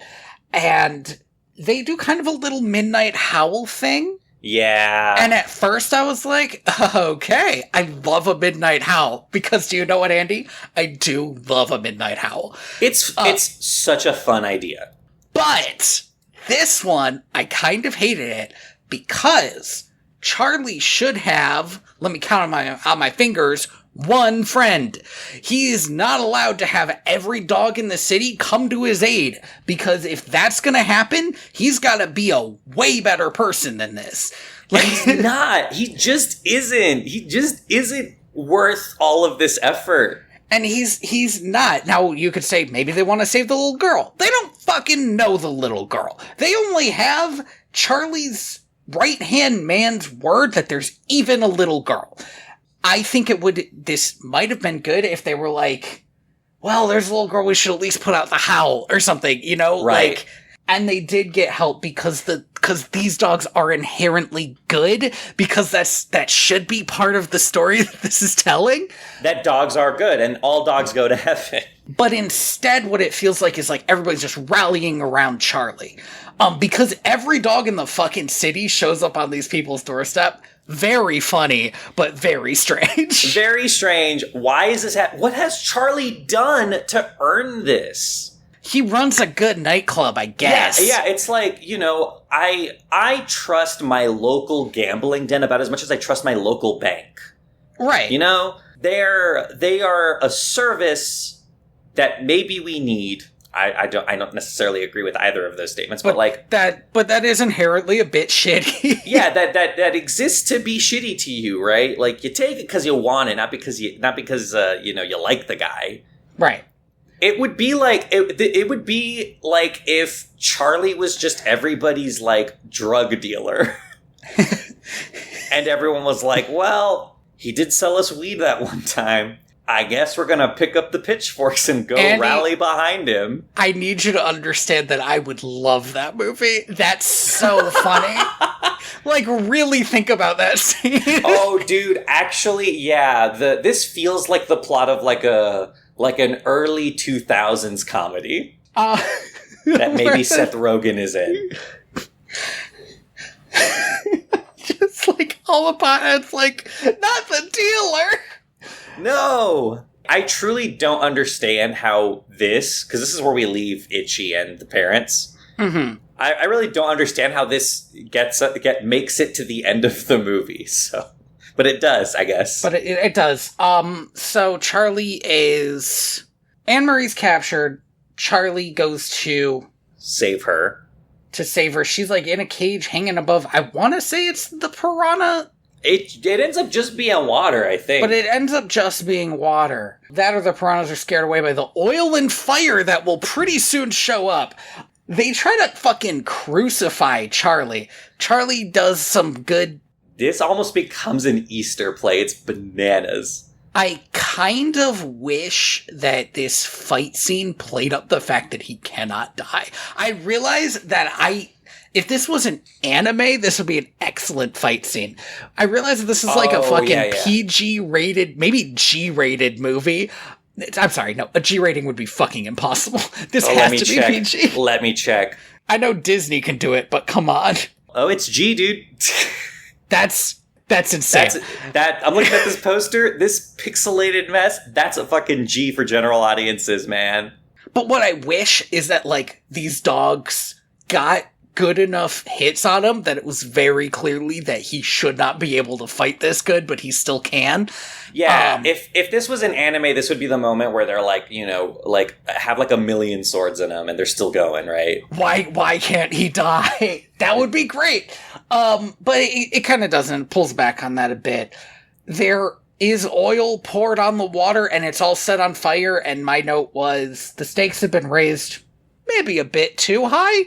Speaker 2: And they do kind of a little midnight howl thing.
Speaker 1: Yeah.
Speaker 2: And at first I was like, okay, I love a midnight howl. Because do you know what, Andy? I do love a midnight howl.
Speaker 1: It's such a fun idea.
Speaker 2: But this one, I kind of hated it because Charlie should have, let me count on my fingers, one friend. He is not allowed to have every dog in the city come to his aid, because if that's gonna happen, he's gotta be a way better person than this.
Speaker 1: Like, he's not. He just isn't worth all of this effort.
Speaker 2: And he's not. Now, you could say maybe they want to save the little girl. They don't fucking know the little girl. They only have Charlie's right-hand man's word that there's even a little girl. I think this might have been good if they were like, well, there's a little girl, we should at least put out the howl or something, you know?
Speaker 1: Right.
Speaker 2: Like, and they did get help because these dogs are inherently good, because that should be part of the story that this is telling.
Speaker 1: That dogs are good and all dogs go to heaven.
Speaker 2: But instead, what it feels like is like everybody's just rallying around Charlie. Because every dog in the fucking city shows up on these people's doorstep. Very funny, but very strange.
Speaker 1: Very strange. Why is this what has Charlie done to earn this?
Speaker 2: He runs a good nightclub, I guess.
Speaker 1: Yeah, it's like, I trust my local gambling den about as much as I trust my local bank.
Speaker 2: Right.
Speaker 1: They are a service that maybe we need. I don't necessarily agree with either of those statements, but
Speaker 2: that is inherently a bit shitty.
Speaker 1: Yeah, that exists to be shitty to you, right? Like, you take it because you want it, not because you like the guy.
Speaker 2: Right.
Speaker 1: It would be like if Charlie was just everybody's like drug dealer. And everyone was like, well, he did sell us weed that one time. I guess we're gonna pick up the pitchforks and go rally behind him.
Speaker 2: I need you to understand that I would love that movie. That's so funny. Like, really think about that scene.
Speaker 1: Oh, dude, actually, yeah. This feels like the plot of like an early 2000s comedy. That maybe Seth Rogen is in.
Speaker 2: Just like all about it's like, not the dealer.
Speaker 1: No! I truly don't understand how because this is where we leave Itchy and the parents.
Speaker 2: Mm-hmm.
Speaker 1: I really don't understand how this makes it to the end of the movie, so. But it does, I guess.
Speaker 2: But it does. So Charlie Anne-Marie's captured. Charlie goes to
Speaker 1: save her.
Speaker 2: She's like in a cage hanging above, I want to say it's the piranha.
Speaker 1: It ends up just being water, I think.
Speaker 2: But it ends up just being water. That or the piranhas are scared away by the oil and fire that will pretty soon show up. They try to fucking crucify Charlie. Charlie does some good...
Speaker 1: This almost becomes an Easter play. It's bananas.
Speaker 2: I kind of wish that this fight scene played up the fact that he cannot die. I realize that If this was an anime, this would be an excellent fight scene. I realize that this is like a fucking PG rated, maybe G rated movie. I'm sorry, no, a G rating would be fucking impossible. This has to be PG.
Speaker 1: Let me check.
Speaker 2: I know Disney can do it, but come on.
Speaker 1: Oh, it's G, dude.
Speaker 2: That's insane.
Speaker 1: I'm looking at this poster, this pixelated mess, that's a fucking G for general audiences, man.
Speaker 2: But what I wish is that, like, these dogs got good enough hits on him that it was very clearly that he should not be able to fight this good, but he still can.
Speaker 1: Yeah, if this was an anime, this would be the moment where they're like, you know, like have like 1 million swords in them and they're still going, right?
Speaker 2: Why can't he die? That would be great. But it kind of doesn't. Pulls back on that a bit. There is oil poured on the water and it's all set on fire, and my note was the stakes have been raised maybe a bit too high.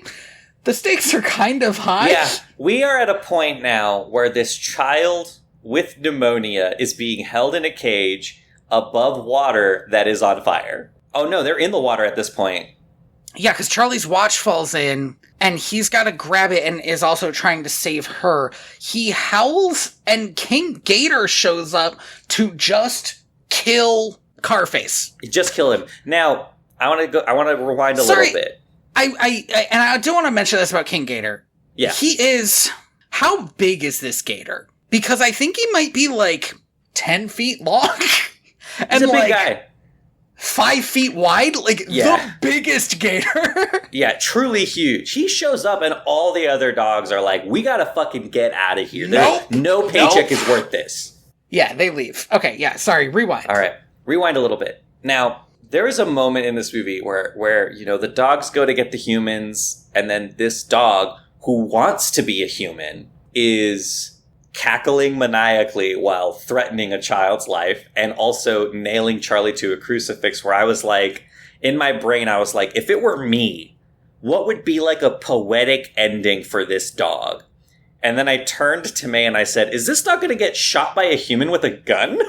Speaker 2: The stakes are kind of high.
Speaker 1: Yeah, we are at a point now where this child with pneumonia is being held in a cage above water that is on fire. Oh no, they're in the water at this point.
Speaker 2: Yeah, because Charlie's watch falls in, and he's got to grab it and is also trying to save her. He howls, and King Gator shows up to just kill Carface.
Speaker 1: Just kill him. Now, I want to rewind a little bit.
Speaker 2: I do want to mention this about King Gator.
Speaker 1: Yeah.
Speaker 2: He is... How big is this gator? Because I think he might be, like, 10 feet long. And
Speaker 1: he's a big guy.
Speaker 2: 5 feet wide? Like, the biggest gator.
Speaker 1: Yeah, truly huge. He shows up and all the other dogs are like, we gotta fucking get out of here.
Speaker 2: Nope.
Speaker 1: No paycheck is worth this.
Speaker 2: Yeah, they leave. Okay, yeah, sorry, rewind.
Speaker 1: All right, rewind a little bit. Now... There is a moment in this movie where, you know, the dogs go to get the humans, and then this dog, who wants to be a human, is cackling maniacally while threatening a child's life, and also nailing Charlie to a crucifix, where I was like, in my brain, I was like, if it were me, what would be like a poetic ending for this dog? And then I turned to May and I said, is this dog going to get shot by a human with a gun?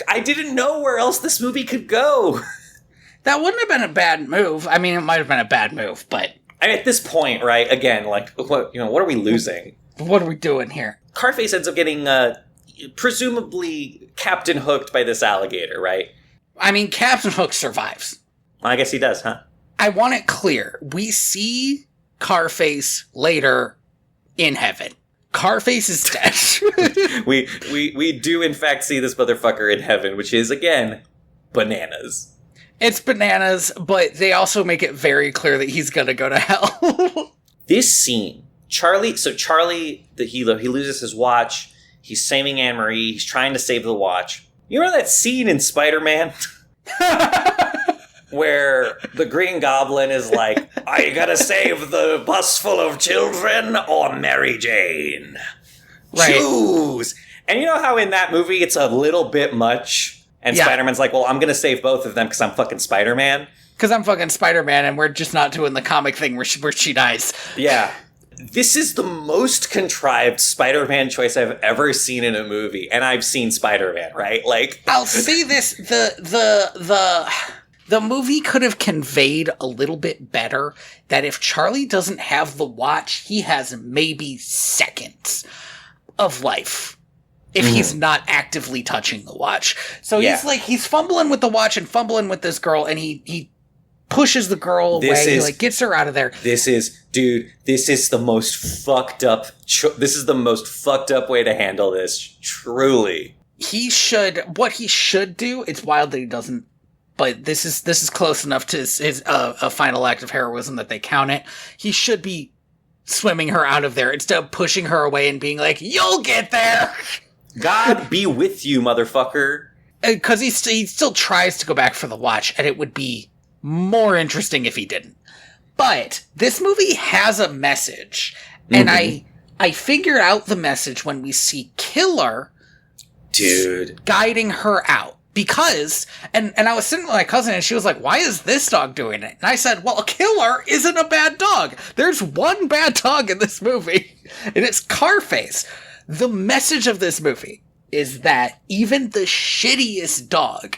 Speaker 1: I didn't know where else this movie could go.
Speaker 2: That wouldn't have been a bad move. I mean, it might have been a bad move, but...
Speaker 1: at this point, right, again, like, what are we losing?
Speaker 2: What are we doing here?
Speaker 1: Carface ends up getting, presumably Captain Hooked by this alligator, right?
Speaker 2: I mean, Captain Hook survives.
Speaker 1: Well, I guess he does, huh?
Speaker 2: I want it clear. We see Carface later in heaven. Carface is dead.
Speaker 1: we do in fact see this motherfucker in heaven, which is, again, bananas.
Speaker 2: It's bananas, but they also make it very clear that he's gonna go to hell.
Speaker 1: This scene, Charlie, he loses his watch, he's saving Anne-Marie, he's trying to save the watch. You remember that scene in Spider-Man? Where the Green Goblin is like, are you gonna save the bus full of children or Mary Jane? Right. Choose! And you know how in that movie it's a little bit much? And Spider-Man's like, well, I'm gonna save both of them because I'm fucking Spider-Man?
Speaker 2: Because I'm fucking Spider-Man and we're just not doing the comic thing where she dies.
Speaker 1: Yeah. This is the most contrived Spider-Man choice I've ever seen in a movie. And I've seen Spider-Man, right? Like,
Speaker 2: I'll say this, the movie could have conveyed a little bit better that if Charlie doesn't have the watch, he has maybe seconds of life if he's not actively touching the watch. So he's fumbling with the watch and fumbling with this girl, and he pushes the girl away, he gets her out of there.
Speaker 1: This is the most fucked up, this is the most fucked up way to handle this, truly.
Speaker 2: What he should do, it's wild that he doesn't, but this is close enough to his a final act of heroism that they count it. He should be swimming her out of there instead of pushing her away and being like, "You'll get there."
Speaker 1: God be with you, motherfucker.
Speaker 2: Because he still tries to go back for the watch, and it would be more interesting if he didn't. But this movie has a message, and I figured out the message when we see Killer, guiding her out. Because, and I was sitting with my cousin and she was like, why is this dog doing it? And I said, well, Killer isn't a bad dog. There's one bad dog in this movie, and it's Carface. The message of this movie is that even the shittiest dog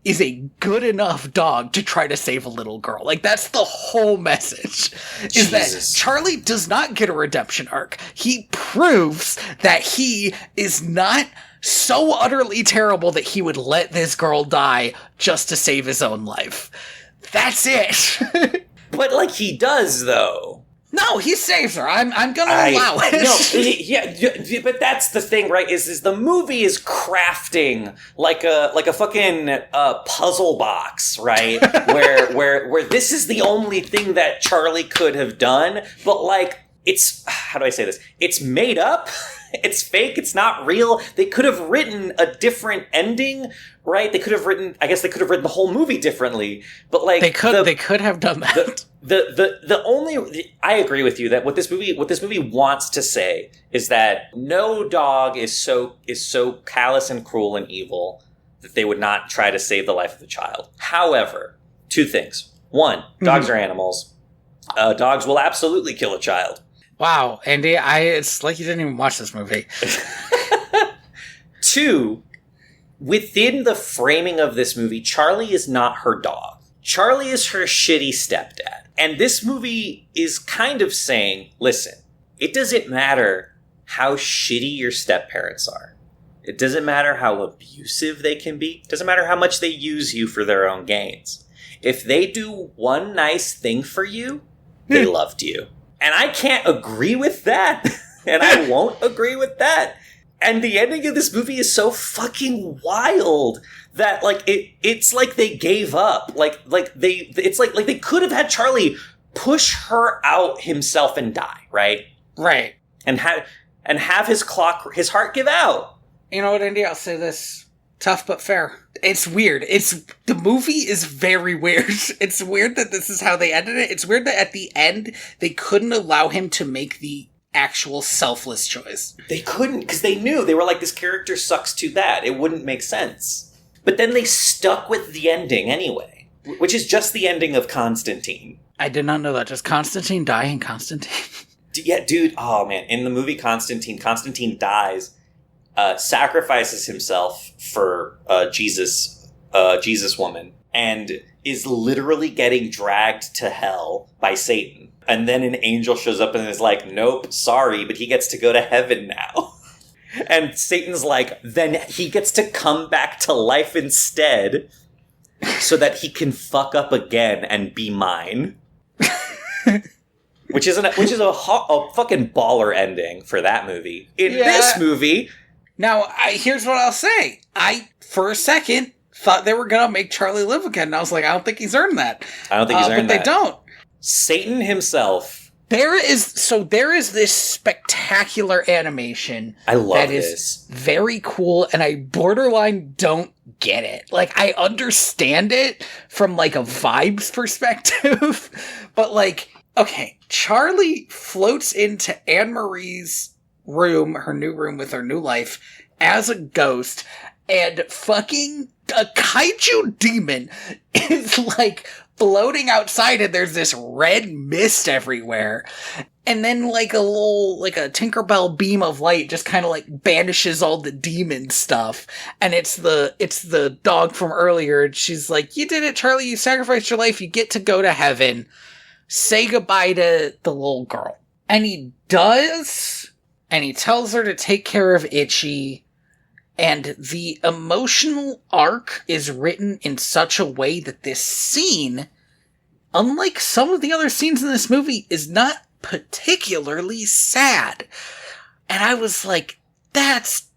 Speaker 2: is a good enough dog to try to save a little girl. Like, that's the whole message. Is that Charlie does not get a redemption arc. He proves that he is not so utterly terrible that he would let this girl die just to save his own life. That's it.
Speaker 1: But, like, he does, though.
Speaker 2: No, he saves her. I'm gonna allow it.
Speaker 1: No, yeah, but that's the thing, right? Is the movie is crafting like a fucking puzzle box, right? where this is the only thing that Charlie could have done, but like it's, how do I say this? It's made up. It's fake. It's not real. They could have written a different ending, right? They could have written the whole movie differently, but like
Speaker 2: they could have done that.
Speaker 1: I agree with you that what this movie wants to say is that no dog is so callous and cruel and evil that they would not try to save the life of the child. However, two things. One, dogs are animals. Dogs will absolutely kill a child.
Speaker 2: Wow, Andy, it's like you didn't even watch this movie.
Speaker 1: Two, within the framing of this movie, Charlie is not her dog. Charlie is her shitty stepdad. And this movie is kind of saying, listen, it doesn't matter how shitty your step-parents are. It doesn't matter how abusive they can be. It doesn't matter how much they use you for their own gains. If they do one nice thing for you, they loved you. And I can't agree with that. And I won't agree with that. And the ending of this movie is so fucking wild that like it's like they gave up. It's like they could have had Charlie push her out himself and die, right?
Speaker 2: Right.
Speaker 1: And have his heart give out.
Speaker 2: You know what, Andy? I'll say this. Tough but fair. It's weird. The movie is very weird. It's weird that this is how they ended it. It's weird that at the end, they couldn't allow him to make the actual selfless choice.
Speaker 1: They couldn't, because they knew. They were like, this character sucks too bad. It wouldn't make sense. But then they stuck with the ending anyway, which is just the ending of Constantine.
Speaker 2: I did not know that. Does Constantine die in Constantine?
Speaker 1: Yeah, dude. Oh, man. In the movie Constantine dies. Sacrifices himself for Jesus woman, and is literally getting dragged to hell by Satan. And then an angel shows up and is like, nope, sorry, but he gets to go to heaven now. And Satan's like, then he gets to come back to life instead so that he can fuck up again and be mine. which is a fucking baller ending for that movie. In this movie...
Speaker 2: Now, here's what I'll say. I, for a second, thought they were going to make Charlie live again. And I was like, I don't think he's earned that.
Speaker 1: I don't think he's earned that.
Speaker 2: But they don't.
Speaker 1: Satan himself.
Speaker 2: There is this spectacular animation.
Speaker 1: I love
Speaker 2: that
Speaker 1: this.
Speaker 2: Is very cool, and I borderline don't get it. Like, I understand it from, like, a vibes perspective. But, like, okay, Charlie floats into Anne-Marie's room, her new room with her new life, as a ghost, and fucking a kaiju demon is like floating outside, and there's this red mist everywhere, and then like a Tinkerbell beam of light just kind of like banishes all the demon stuff, and it's the dog from earlier, and she's like, you did it, Charlie, you sacrificed your life, you get to go to heaven, say goodbye to the little girl. And he does. And he tells her to take care of Itchy, and the emotional arc is written in such a way that this scene, unlike some of the other scenes in this movie, is not particularly sad. And I was like, that's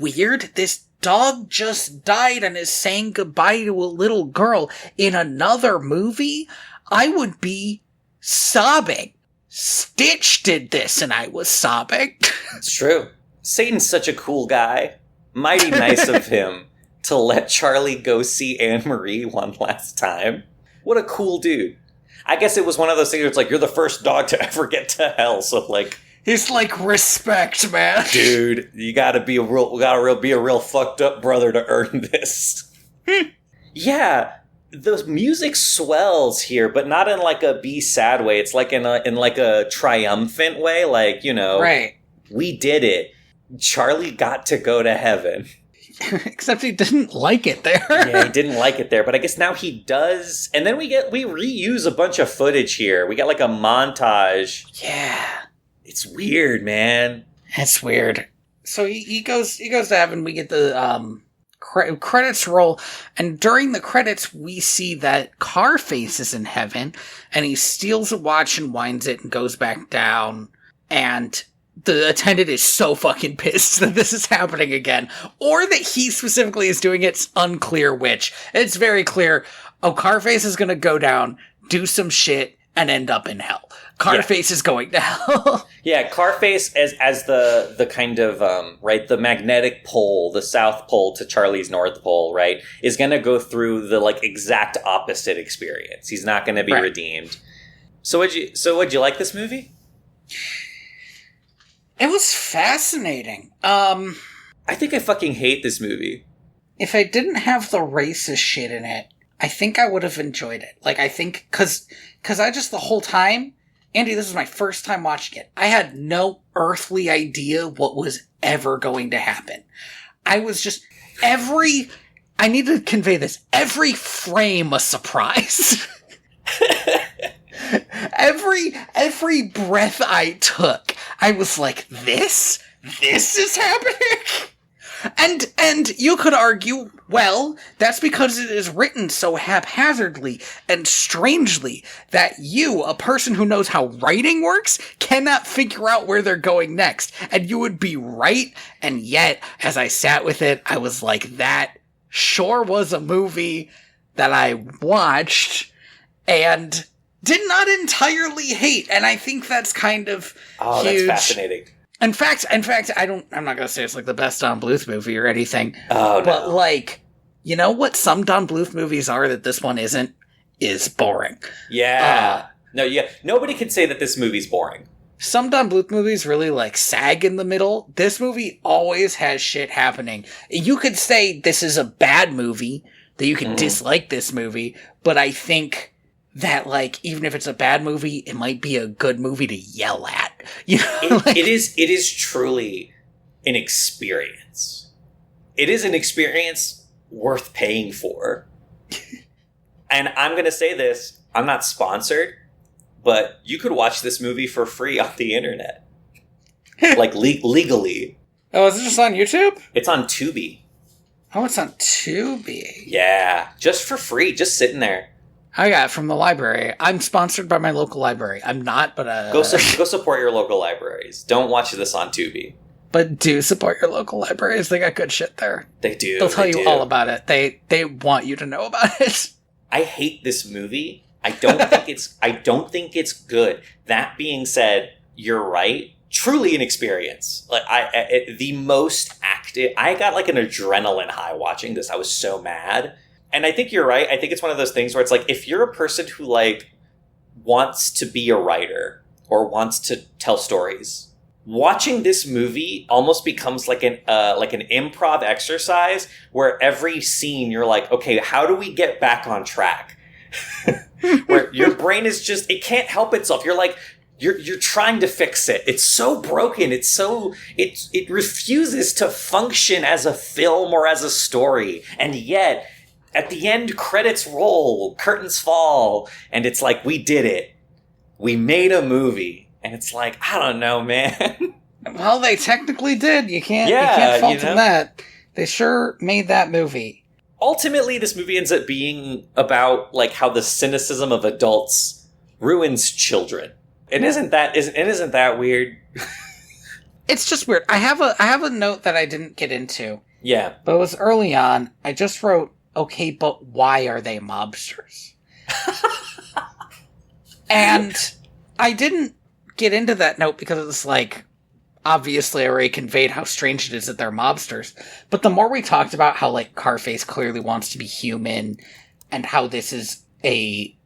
Speaker 2: weird. This dog just died and is saying goodbye to a little girl. In another movie, I would be sobbing. Stitch did this and I was sobbing.
Speaker 1: It's true. Satan's such a cool guy. Mighty nice of him to let Charlie go see Anne-Marie one last time. What a cool dude. I guess it was one of those things where it's like, you're the first dog to ever get to hell, so like...
Speaker 2: He's like, respect, man.
Speaker 1: Dude, you gotta be a real fucked up brother to earn this. Yeah. The music swells here, but not in like a be sad way. It's like in a triumphant way, like, you know,
Speaker 2: right.
Speaker 1: We did it. Charlie got to go to heaven.
Speaker 2: Except he didn't like it there.
Speaker 1: Yeah, he didn't like it there, but I guess now he does. And then we reuse a bunch of footage here. We got like a montage.
Speaker 2: Yeah.
Speaker 1: It's weird, man.
Speaker 2: It's weird. So he goes to heaven. We get the credits roll, and during the credits, we see that Carface is in heaven, and he steals a watch and winds it and goes back down, and the attendant is so fucking pissed that this is happening again, or that he specifically is doing it. It's unclear which. It's very clear, Carface is gonna go down, do some shit, and end up in hell. Carface is going to hell.
Speaker 1: Yeah, Carface as the kind of, right, the magnetic pole, the South Pole to Charlie's North Pole, right, is going to go through the, like, exact opposite experience. He's not going to be redeemed. So would you like this movie?
Speaker 2: It was fascinating.
Speaker 1: I think I fucking hate this movie.
Speaker 2: If I didn't have the racist shit in it, I think I would have enjoyed it. Like, I think, cause I just the whole time, Andy, this was my first time watching it. I had no earthly idea what was ever going to happen. I was just, I need to convey this, every frame a surprise. Every breath I took, I was like, this is happening? And you could argue, well, that's because it is written so haphazardly and strangely that you, a person who knows how writing works, cannot figure out where they're going next. And you would be right. And yet, as I sat with it, I was like, that sure was a movie that I watched and did not entirely hate. And I think that's kind of huge.
Speaker 1: That's fascinating.
Speaker 2: In fact, I'm not gonna say it's like the best Don Bluth movie or anything.
Speaker 1: Oh, no.
Speaker 2: But like, you know what some Don Bluth movies are that this one isn't? Is boring.
Speaker 1: Yeah. Nobody can say that this movie's boring.
Speaker 2: Some Don Bluth movies really like sag in the middle. This movie always has shit happening. You could say this is a bad movie, that you can dislike this movie, but I think that, like, even if it's a bad movie, it might be a good movie to yell at. You know?
Speaker 1: It is truly an experience. It is an experience worth paying for. And I'm going to say this, I'm not sponsored, but you could watch this movie for free on the internet. Like, legally.
Speaker 2: Oh, is it just on YouTube?
Speaker 1: It's on Tubi.
Speaker 2: Oh, it's on Tubi.
Speaker 1: Yeah, just for free, just sitting there.
Speaker 2: I got it from the library. I'm sponsored by my local library. I'm not, but
Speaker 1: Go support your local libraries. Don't watch this on Tubi.
Speaker 2: But do support your local libraries. They got good shit there.
Speaker 1: They do.
Speaker 2: They'll tell you all about it. They want you to know about it.
Speaker 1: I hate this movie. I don't think it's good. That being said, you're right. Truly an experience. Like the most active. I got like an adrenaline high watching this. I was so mad. And I think you're right. I think it's one of those things where it's like, if you're a person who like wants to be a writer or wants to tell stories, watching this movie almost becomes like an improv exercise where every scene you're like, okay, how do we get back on track? Where your brain is just, it can't help itself. You're like, you're trying to fix it. It's so broken. It refuses to function as a film or as a story. And yet, at the end, credits roll, curtains fall, and it's like, we did it. We made a movie. And it's like, I don't know, man.
Speaker 2: Well, they technically did. You can't fault them that. They sure made that movie.
Speaker 1: Ultimately, this movie ends up being about like how the cynicism of adults ruins children. Isn't that weird?
Speaker 2: It's just weird. I have a note that I didn't get into.
Speaker 1: Yeah.
Speaker 2: But it was early on. I just wrote, okay, but why are they mobsters? And I didn't get into that note because it was like, obviously I already conveyed how strange it is that they're mobsters. But the more we talked about how like Carface clearly wants to be human and how this is a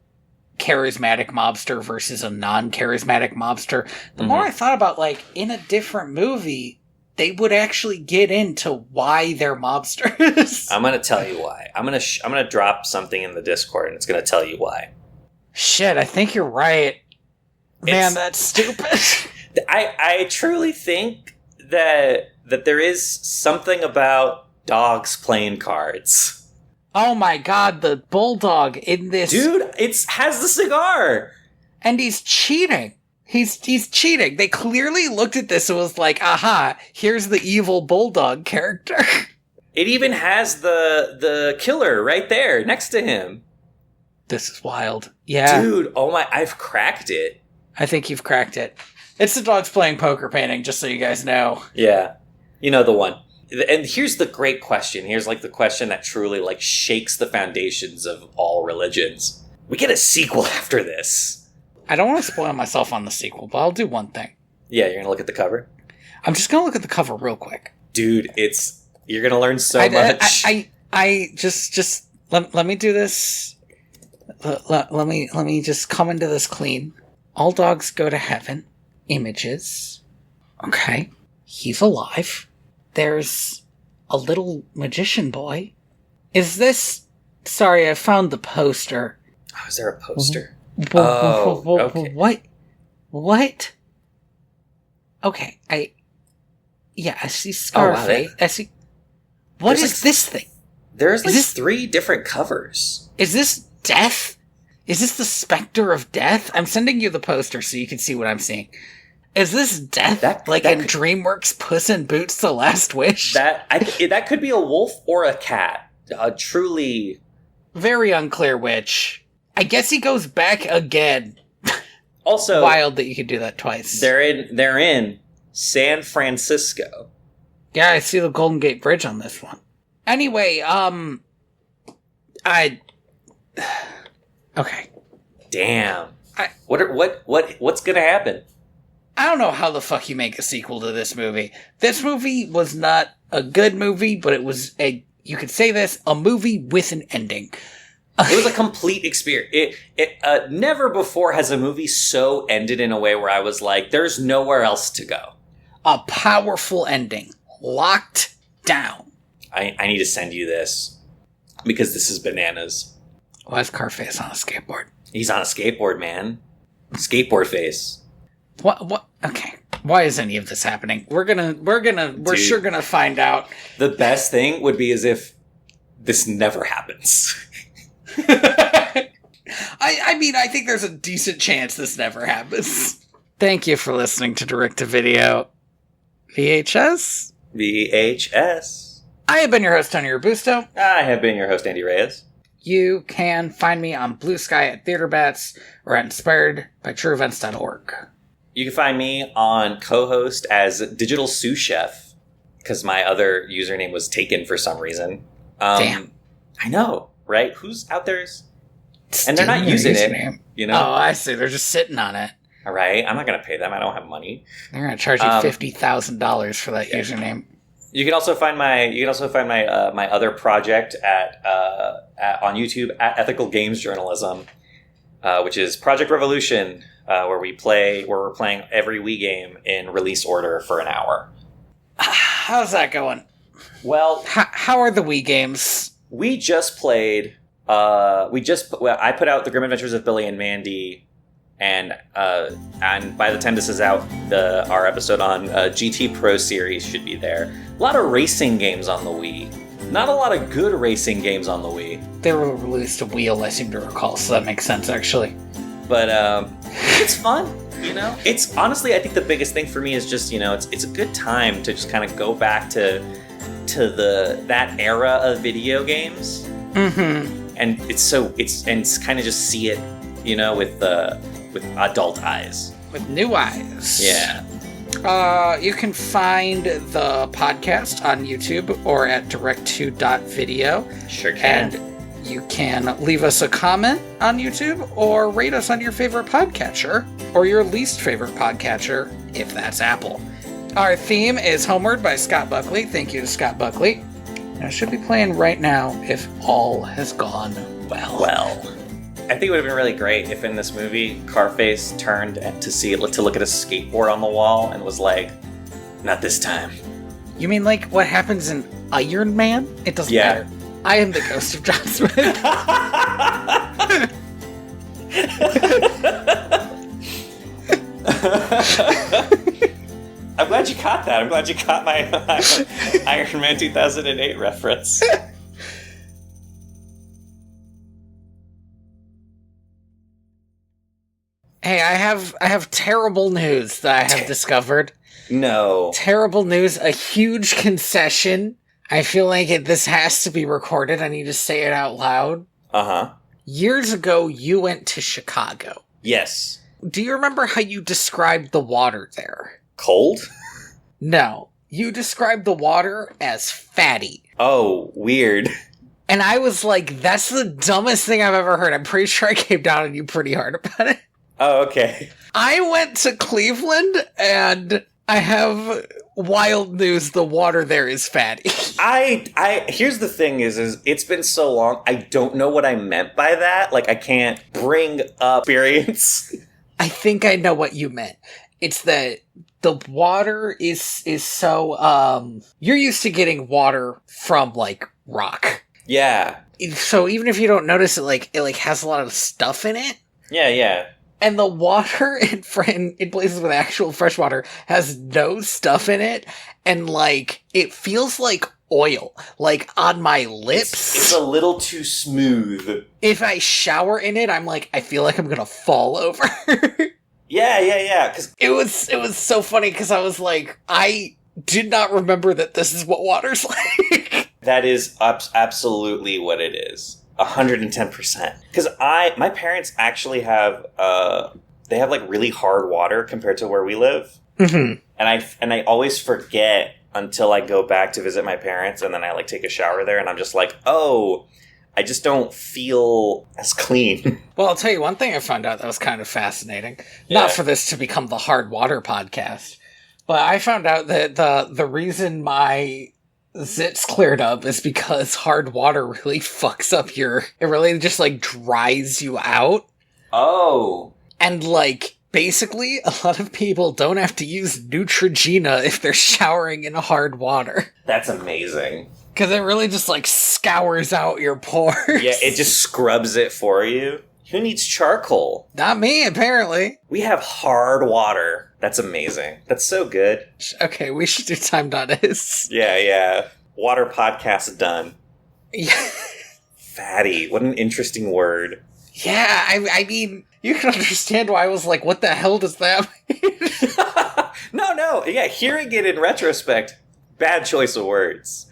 Speaker 2: charismatic mobster versus a non-charismatic mobster, the more I thought about like in a different movie, they would actually get into why they're mobsters.
Speaker 1: I'm going to tell you why. I'm going to drop something in the Discord and it's going to tell you why.
Speaker 2: Shit, I think you're right. Man, that's stupid.
Speaker 1: I truly think that there is something about dogs playing cards.
Speaker 2: Oh my god, the bulldog in this...
Speaker 1: Dude, has the cigar!
Speaker 2: And he's cheating. He's cheating. They clearly looked at this and was like, aha, here's the evil bulldog character.
Speaker 1: It even has the killer right there next to him.
Speaker 2: This is wild. Yeah.
Speaker 1: Dude, oh my, I've cracked it.
Speaker 2: I think you've cracked it. It's the dogs playing poker painting, just so you guys know.
Speaker 1: Yeah. You know the one. And here's the great question. Here's like the question that truly like shakes the foundations of all religions. We get a sequel after this.
Speaker 2: I don't want to spoil myself on the sequel, but I'll do one thing.
Speaker 1: Yeah, you're going to look at the cover?
Speaker 2: I'm just going to look at the cover real quick.
Speaker 1: Dude, you're going to learn so much.
Speaker 2: I just let me do this. Let me just come into this clean. All dogs go to heaven. Images. Okay. He's alive. There's a little magician boy. Is this... Sorry, I found the poster.
Speaker 1: Oh, is there a poster?
Speaker 2: Okay. What? Okay, I see Scarface. I see... What is this thing?
Speaker 1: There's like 3 different covers.
Speaker 2: Is this death? Is this the specter of death? I'm sending you the poster so you can see what I'm seeing. Is this death? In DreamWorks Puss in Boots: The Last Wish?
Speaker 1: That could be a wolf or a cat. Truly...
Speaker 2: Very unclear which. I guess he goes back again.
Speaker 1: Also...
Speaker 2: Wild that you could do that twice.
Speaker 1: They're in San Francisco.
Speaker 2: Yeah, I see the Golden Gate Bridge on this one. Anyway, okay.
Speaker 1: Damn. What's gonna happen?
Speaker 2: I don't know how the fuck you make a sequel to this movie. This movie was not a good movie, but it was you could say this, a movie with an ending.
Speaker 1: It was a complete experience. Never before has a movie so ended in a way where I was like, there's nowhere else to go.
Speaker 2: A powerful ending. Locked down.
Speaker 1: I need to send you this. Because this is bananas.
Speaker 2: Why is Carface on a skateboard?
Speaker 1: He's on a skateboard, man. Skateboard face.
Speaker 2: What? Okay. Why is any of this happening? We're sure gonna find out.
Speaker 1: The best thing would be as if this never happens.
Speaker 2: I think there's a decent chance this never happens. Thank you for listening to Direct to Video VHS. I have been your host, Tony Robusto.
Speaker 1: I have been your host, Andy Reyes.
Speaker 2: You can find me on Blue Sky at TheaterBats or at inspiredbytrueevents.org.
Speaker 1: You can find me on co-host as Digital Sous Chef, because my other username was taken for some reason.
Speaker 2: Damn.
Speaker 1: I know, right? Who's out there? And they're not using it, you know?
Speaker 2: Oh, I see. They're just sitting on it.
Speaker 1: All right. I'm not going to pay them. I don't have money.
Speaker 2: They're going to charge you $50,000 for that username.
Speaker 1: You can also find my my other project on YouTube at Ethical Games Journalism, which is Project Revolution, where we're playing every Wii game in release order for an hour.
Speaker 2: How's that going?
Speaker 1: Well,
Speaker 2: how are the Wii games?
Speaker 1: We just played. I put out The Grim Adventures of Billy and Mandy, and by the time this is out, our episode on GT Pro Series should be there. A lot of racing games on the Wii. Not a lot of good racing games on the Wii.
Speaker 2: They were released to Wheel, I seem to recall, so that makes sense, actually.
Speaker 1: But it's fun, you know? It's honestly, I think the biggest thing for me is just, you know, it's a good time to just kind of go back to that era of video games.
Speaker 2: Mm-hmm.
Speaker 1: And it's kind of just see it, you know, with adult eyes.
Speaker 2: With new eyes.
Speaker 1: Yeah.
Speaker 2: You can find the podcast on YouTube or at direct2.video.
Speaker 1: Sure can.
Speaker 2: And you can leave us a comment on YouTube or rate us on your favorite podcatcher or your least favorite podcatcher, if that's Apple. Our theme is Homeward by Scott Buckley. Thank you to Scott Buckley. And it should be playing right now if all has gone well.
Speaker 1: Well. I think it would have been really great if in this movie, Carface turned to look at a skateboard on the wall and was like, not this time.
Speaker 2: You mean like what happens in Iron Man? It doesn't matter. I am the ghost of John Smith.
Speaker 1: I'm glad you caught that. I'm glad you caught my Iron Man 2008 reference.
Speaker 2: Hey, I have terrible news that I have discovered.
Speaker 1: No.
Speaker 2: Terrible news, a huge concession. I feel like this has to be recorded. I need to say it out loud.
Speaker 1: Uh-huh.
Speaker 2: Years ago, you went to Chicago.
Speaker 1: Yes.
Speaker 2: Do you remember how you described the water there?
Speaker 1: Cold?
Speaker 2: No. You described the water as fatty.
Speaker 1: Oh, weird.
Speaker 2: And I was like, that's the dumbest thing I've ever heard. I'm pretty sure I came down on you pretty hard about it.
Speaker 1: Oh, okay.
Speaker 2: I went to Cleveland, and I have wild news. The water there is fatty.
Speaker 1: Here's the thing is it's been so long, I don't know what I meant by that. Like, I can't bring up experience.
Speaker 2: I think I know what you meant. It's that the water is so, you're used to getting water from, like, rock.
Speaker 1: Yeah.
Speaker 2: So even if you don't notice it, it has a lot of stuff in it.
Speaker 1: Yeah.
Speaker 2: And the water in places with actual fresh water has no stuff in it. And, it feels like oil. On my lips.
Speaker 1: It's a little too smooth.
Speaker 2: If I shower in it, I feel like I'm gonna fall over.
Speaker 1: Yeah. Cause
Speaker 2: it was so funny because I was like, I did not remember that this is what water's like.
Speaker 1: That is absolutely what it is. 110%. Because my parents actually have, they have really hard water compared to where we live.
Speaker 2: Mm-hmm.
Speaker 1: And I always forget until I go back to visit my parents, and then I take a shower there, and I'm just like, oh, I just don't feel as clean.
Speaker 2: Well, I'll tell you one thing I found out that was kind of fascinating.
Speaker 1: Yeah.
Speaker 2: Not for this to become the hard water podcast, but I found out that the reason my zits cleared up is because hard water really fucks up it really just dries you out.
Speaker 1: Oh.
Speaker 2: And basically a lot of people don't have to use Neutrogena if they're showering in hard water.
Speaker 1: That's amazing.
Speaker 2: Because it really just scours out your pores.
Speaker 1: Yeah, it just scrubs it for you. Who needs charcoal?
Speaker 2: Not me, apparently.
Speaker 1: We have hard water. That's amazing. That's so good.
Speaker 2: Okay, we should do time.is.
Speaker 1: Yeah. Water podcast done.
Speaker 2: Yeah.
Speaker 1: Fatty. What an interesting word.
Speaker 2: Yeah, I mean, you can understand why I was like, what the hell does that mean?
Speaker 1: No. Yeah, hearing it in retrospect, bad choice of words.